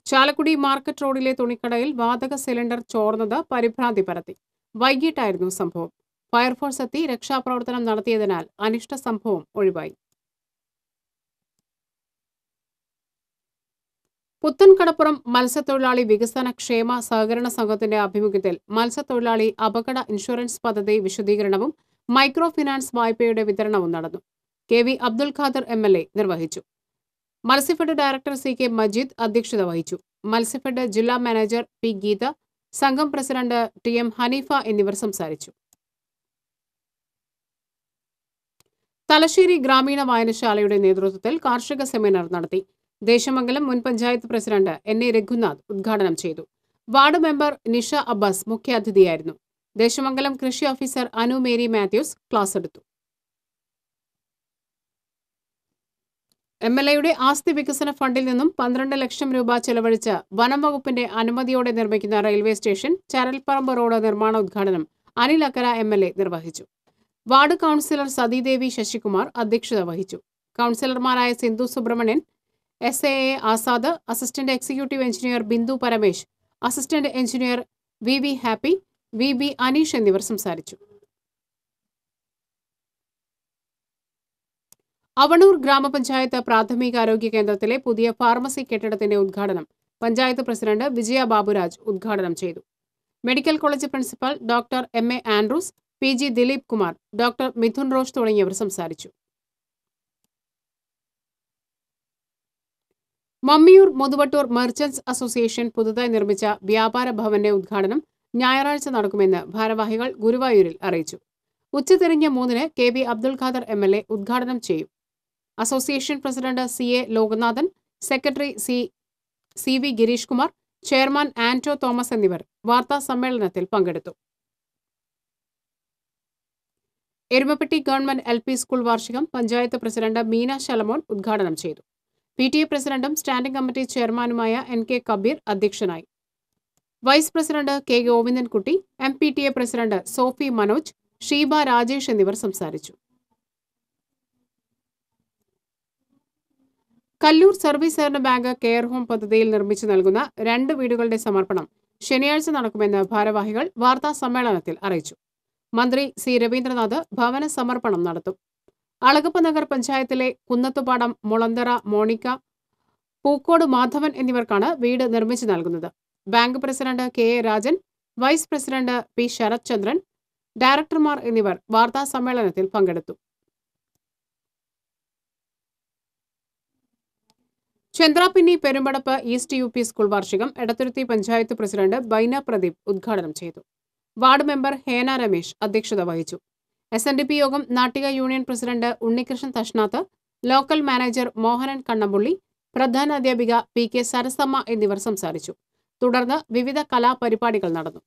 ചാലക്കുടി മാർക്കറ്റ് റോഡിലെ തുണിക്കടയിൽ വാതക സിലിണ്ടർ ചോർന്നത് പരിഭ്രാന്തി പരത്തി. വൈകിട്ടായിരുന്നു സംഭവം. ഫയർഫോഴ്സ് എത്തി രക്ഷാപ്രവർത്തനം നടത്തിയതിനാൽ അനിഷ്ട സംഭവം ഒഴിവായി. പുത്തൻകടപ്പുറം മത്സ്യത്തൊഴിലാളി വികസന ക്ഷേമ സഹകരണ സംഘത്തിന്റെ ആഭിമുഖ്യത്തിൽ മത്സ്യത്തൊഴിലാളി അപകട ഇൻഷുറൻസ് പദ്ധതി വിശദീകരണവും മൈക്രോ ഫിനാൻസ് വായ്പയുടെ വിതരണവും നടന്നു. KV അബ്ദുൽ ഖാദർ MLA നിർവഹിച്ചു. മത്സ്യഫെഡ് ഡയറക്ടർ CK മജീദ് അധ്യക്ഷത വഹിച്ചു. മത്സ്യഫെഡ് ജില്ലാ മാനേജർ P ഗീത, സംഘം പ്രസിഡന്റ് TM ഹനീഫ എന്നിവർ സംസാരിച്ചു. തലശ്ശേരി ഗ്രാമീണ വായനശാലയുടെ നേതൃത്വത്തിൽ കാർഷിക സെമിനാർ നടത്തി. ദേശമംഗലം മുൻ പഞ്ചായത്ത് പ്രസിഡന്റ് NA രഘുനാഥ് ഉദ്ഘാടനം ചെയ്തു. വാർഡ് മെമ്പർ നിഷ അബ്ബാസ് മുഖ്യാതിഥിയായിരുന്നു. ദേശമംഗലം കൃഷി officer Anu Mary Mathews class എടുത്തു. MLAയുടെ ആസ്തി വികസന ഫണ്ടിൽ നിന്നും 12 ലക്ഷം രൂപ ചെലവഴിച്ച് വനം വകുപ്പിന്റെ അനുമതിയോടെ നിർമ്മിക്കുന്ന റെയിൽവേ സ്റ്റേഷൻ ചരൽപ്പറമ്പ് റോഡ് നിർമ്മാണ ഉദ്ഘാടനം അനിൽ അക്കര MLA നിർവഹിച്ചു. വാർഡ് കൗൺസിലർ സതീദേവി ശശികുമാർ അധ്യക്ഷത വഹിച്ചു. കൗൺസിലർമാരായ Sindhu Subrahmanian, SAA Azad, assistant executive engineer Bindu Paramesh, assistant engineer VV Happy, VB Aneesh എന്നിവർ സംസാരിച്ചു. അവണൂർ ഗ്രാമപഞ്ചായത്ത് പ്രാഥമികാരോഗ്യ കേന്ദ്രത്തിലെ പുതിയ ഫാർമസി കെട്ടിടത്തിന്റെ ഉദ്ഘാടനം പഞ്ചായത്ത് പ്രസിഡന്റ് വിജയ ബാബുരാജ് ഉദ്ഘാടനം ചെയ്തു. Medical college principal doctor MA Andrews, PG Dileep Kumar, doctor Mithun Rosh തുടങ്ങിയവർ സംസാരിച്ചു. മമ്മിയൂർ മുതുവട്ടൂർ മെർച്ചന്റ്സ് അസോസിയേഷൻ പുതുതായി നിർമ്മിച്ച വ്യാപാര ഭവന്റെ ഉദ്ഘാടനം ഞായറാഴ്ച നടക്കുമെന്ന് ഭാരവാഹികൾ ഗുരുവായൂരിൽ അറിയിച്ചു. ഉച്ചതിരിഞ്ഞ് 3-ന് KV അബ്ദുൽ ഖാദർ MLA ഉദ്ഘാടനം ചെയ്യും. Association president CA Lokanathan, secretary CV Gireesh Kumar, chairman Anto Thomas എന്നിവർ വാർത്താ സമ്മേളനത്തിൽ പങ്കെടുത്തു. എരുമപ്പെട്ടി ഗവൺമെന്റ് LP സ്കൂൾ വാർഷികം പഞ്ചായത്ത് പ്രസിഡന്റ് മീന ശലമോൻ ഉദ്ഘാടനം ചെയ്തു. PTA പ്രസിഡന്റും സ്റ്റാൻഡിംഗ് കമ്മിറ്റി ചെയർമാനുമായ NK കബീർ അധ്യക്ഷനായി. Vice president K Govindankutty, MPTA president Sophie Manoj, Sheeba Rajesh എന്നിവർ സംസാരിച്ചു. കല്ലൂർ സർവീസ് സഹകരണ ബാങ്ക് കെയർ ഹോം പദ്ധതിയിൽ നിർമ്മിച്ചു നൽകുന്ന 2 വീടുകളുടെ സമർപ്പണം ശനിയാഴ്ച നടക്കുമെന്ന് ഭാരവാഹികൾ വാർത്താ സമ്മേളനത്തിൽ അറിയിച്ചു. മന്ത്രി C രവീന്ദ്രനാഥ് ഭവന സമർപ്പണം നടത്തും. അളഗപ്പ നഗർ പഞ്ചായത്തിലെ കുന്നത്തുപാടം, മുളന്തറ, മോണിക്ക, പൂക്കോട് മാധവൻ എന്നിവർക്കാണ് വീട് നിർമ്മിച്ചു നൽകുന്നത്. Bank president KA Rajan, vice president P Sarath Chandran, ഡയറക്ടർമാർ എന്നിവർ വാർത്താ സമ്മേളനത്തിൽ പങ്കെടുത്തു. Chandrapinni Perumpadappu east UP school വാർഷികം എടത്തുരുത്തി പഞ്ചായത്ത് പ്രസിഡന്റ് ബൈന പ്രദീപ് ഉദ്ഘാടനം ചെയ്തു. വാർഡ് മെമ്പർ ഹേന രമേശ് അധ്യക്ഷത വഹിച്ചു. SNDP യോഗം Nattika union president Unnikrishnan തഷ്നാത്ത്, local manager Mohanan Kannampully, പ്രധാന അധ്യാപിക PK സരസമ്മ എന്നിവർ സംസാരിച്ചു. തുടർന്ന് വിവിധ കലാപരിപാടികൾ നടന്നു.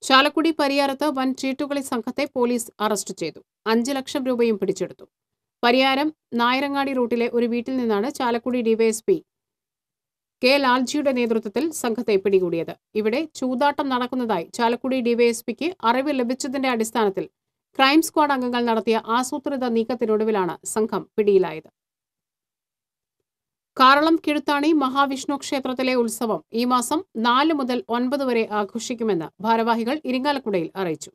ചാലക്കുടി പരിയാരത്ത് വൻ ചീട്ടുകളി സംഘത്തെ പോലീസ് അറസ്റ്റ് ചെയ്തു. 5 ലക്ഷം രൂപയും പിടിച്ചെടുത്തു. പരിയാരം നായരങ്ങാടി റൂട്ടിലെ ഒരു വീട്ടിൽ നിന്നാണ് ചാലക്കുടി DYSP K ലാൽജിയുടെ നേതൃത്വത്തിൽ സംഘത്തെ പിടികൂടിയത്. ഇവിടെ ചൂതാട്ടം നടക്കുന്നതായി ചാലക്കുടി DYSPക്ക് അറിവ് ലഭിച്ചതിന്റെ അടിസ്ഥാനത്തിൽ ക്രൈം സ്ക്വാഡ് അംഗങ്ങൾ നടത്തിയ ആസൂത്രിത നീക്കത്തിനൊടുവിലാണ് സംഘം പിടിയിലായത്. കാറളം കിഴുത്താണി മഹാവിഷ്ണു ക്ഷേത്രത്തിലെ ഉത്സവം ഈ മാസം 4 മുതൽ 9 വരെ ആഘോഷിക്കുമെന്ന് ഭാരവാഹികൾ ഇരിങ്ങാലക്കുടയിൽ അറിയിച്ചു.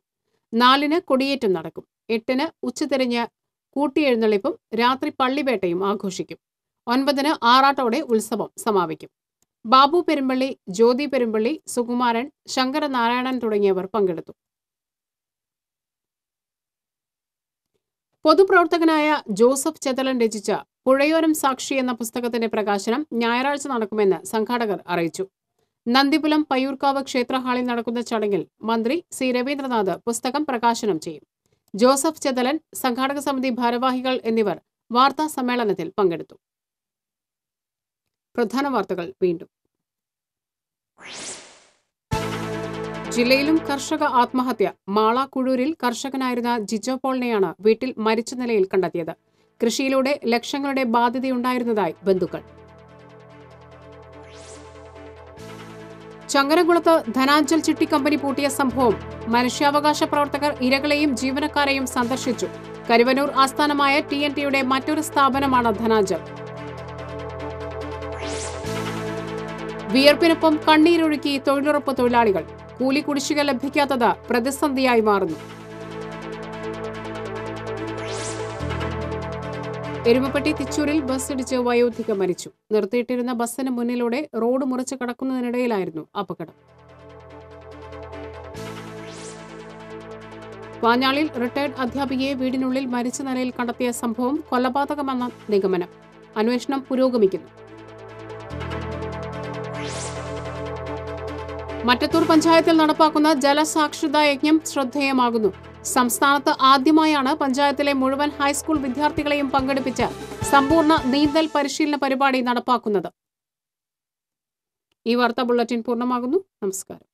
4-ന് കൊടിയേറ്റം നടക്കും. 8-ന് ഉച്ചതിരിഞ്ഞ് കൂട്ടിയെഴുന്നള്ളിപ്പും രാത്രി പള്ളിവേട്ടയും ആഘോഷിക്കും. 9-ന് ആറാട്ടോടെ ഉത്സവം സമാപിക്കും. ബാബു പെരുമ്പള്ളി, ജ്യോതി പെരുമ്പള്ളി, സുകുമാരൻ, ശങ്കരനാരായണൻ തുടങ്ങിയവർ പങ്കെടുത്തു. പൊതുപ്രവർത്തകനായ ജോസഫ് ചെതലൻ രചിച്ച പുഴയോരം സാക്ഷി എന്ന പുസ്തകത്തിന്റെ പ്രകാശനം ഞായറാഴ്ച നടക്കുമെന്ന് സംഘാടകർ അറിയിച്ചു. നന്ദിപുലം പയ്യൂർക്കാവ് ക്ഷേത്ര ഹാളിൽ നടക്കുന്ന ചടങ്ങിൽ മന്ത്രി C രവീന്ദ്രനാഥ് പുസ്തകം പ്രകാശനം ചെയ്യും. ജോസഫ് ചെതലൻ, സംഘാടക സമിതി ഭാരവാഹികൾ എന്നിവർ വാർത്താ സമ്മേളനത്തിൽ പങ്കെടുത്തു. പ്രധാന വാർത്തകൾ വീണ്ടും. ജില്ലയിലും കർഷക ആത്മഹത്യ. മാള കുഴൂരിൽ കർഷകനായിരുന്ന ജിജോ പോളിനെയാണ് വീട്ടിൽ മരിച്ച നിലയിൽ കണ്ടെത്തിയത്. കൃഷിയിലൂടെ ലക്ഷങ്ങളുടെ ബാധ്യതയുണ്ടായിരുന്നതായി ബന്ധുക്കൾ. ചങ്ങരംകുളത്ത് ധനാഞ്ജൽ ചിട്ടി കമ്പനി പൂട്ടിയ സംഭവം. മനുഷ്യാവകാശ പ്രവർത്തകർ ഇരകളെയും ജീവനക്കാരെയും സന്ദർശിച്ചു. കരുവന്നൂർ ആസ്ഥാനമായ TNTയുടെ മറ്റൊരു സ്ഥാപനമാണ് ധനാഞ്ജൽ. വിയർപ്പിനൊപ്പം കണ്ണീരൊഴുക്കി തൊഴിലുറപ്പ് തൊഴിലാളികൾ. കൂലി കുടിശ്ശിക ലഭിക്കാത്തത് പ്രതിസന്ധിയായി മാറുന്നു. എരുമപ്പെട്ടി തിച്ചൂരിൽ ബസ് ഇടിച്ച് വയോധിക മരിച്ചു. നിർത്തിയിട്ടിരുന്ന ബസ്സിന് മുന്നിലൂടെ റോഡ് മുറിച്ച് കടക്കുന്നതിനിടയിലായിരുന്നു അപകടം. പാഞ്ഞാളിൽ റിട്ടയർഡ് അധ്യാപികയെ വീടിനുള്ളിൽ മരിച്ച നിലയിൽ കണ്ടെത്തിയ സംഭവം കൊലപാതകമെന്ന നിഗമനം. അന്വേഷണം പുരോഗമിക്കുന്നു. മറ്റത്തൂർ പഞ്ചായത്തിൽ നടപ്പാക്കുന്ന ജലസാക്ഷരതാ യജ്ഞം ശ്രദ്ധേയമാകുന്നു. സംസ്ഥാനത്ത് ആദ്യമായാണ് പഞ്ചായത്തിലെ മുഴുവൻ ഹൈസ്കൂൾ വിദ്യാർത്ഥികളെയും പങ്കെടുപ്പിച്ച് സമ്പൂർണ്ണ നീന്തൽ പരിശീലന പരിപാടി നടപ്പാക്കുന്നത്. ഈ വാർത്താ ബുള്ളറ്റിൻ പൂർണ്ണമാകുന്നു. നമസ്കാരം.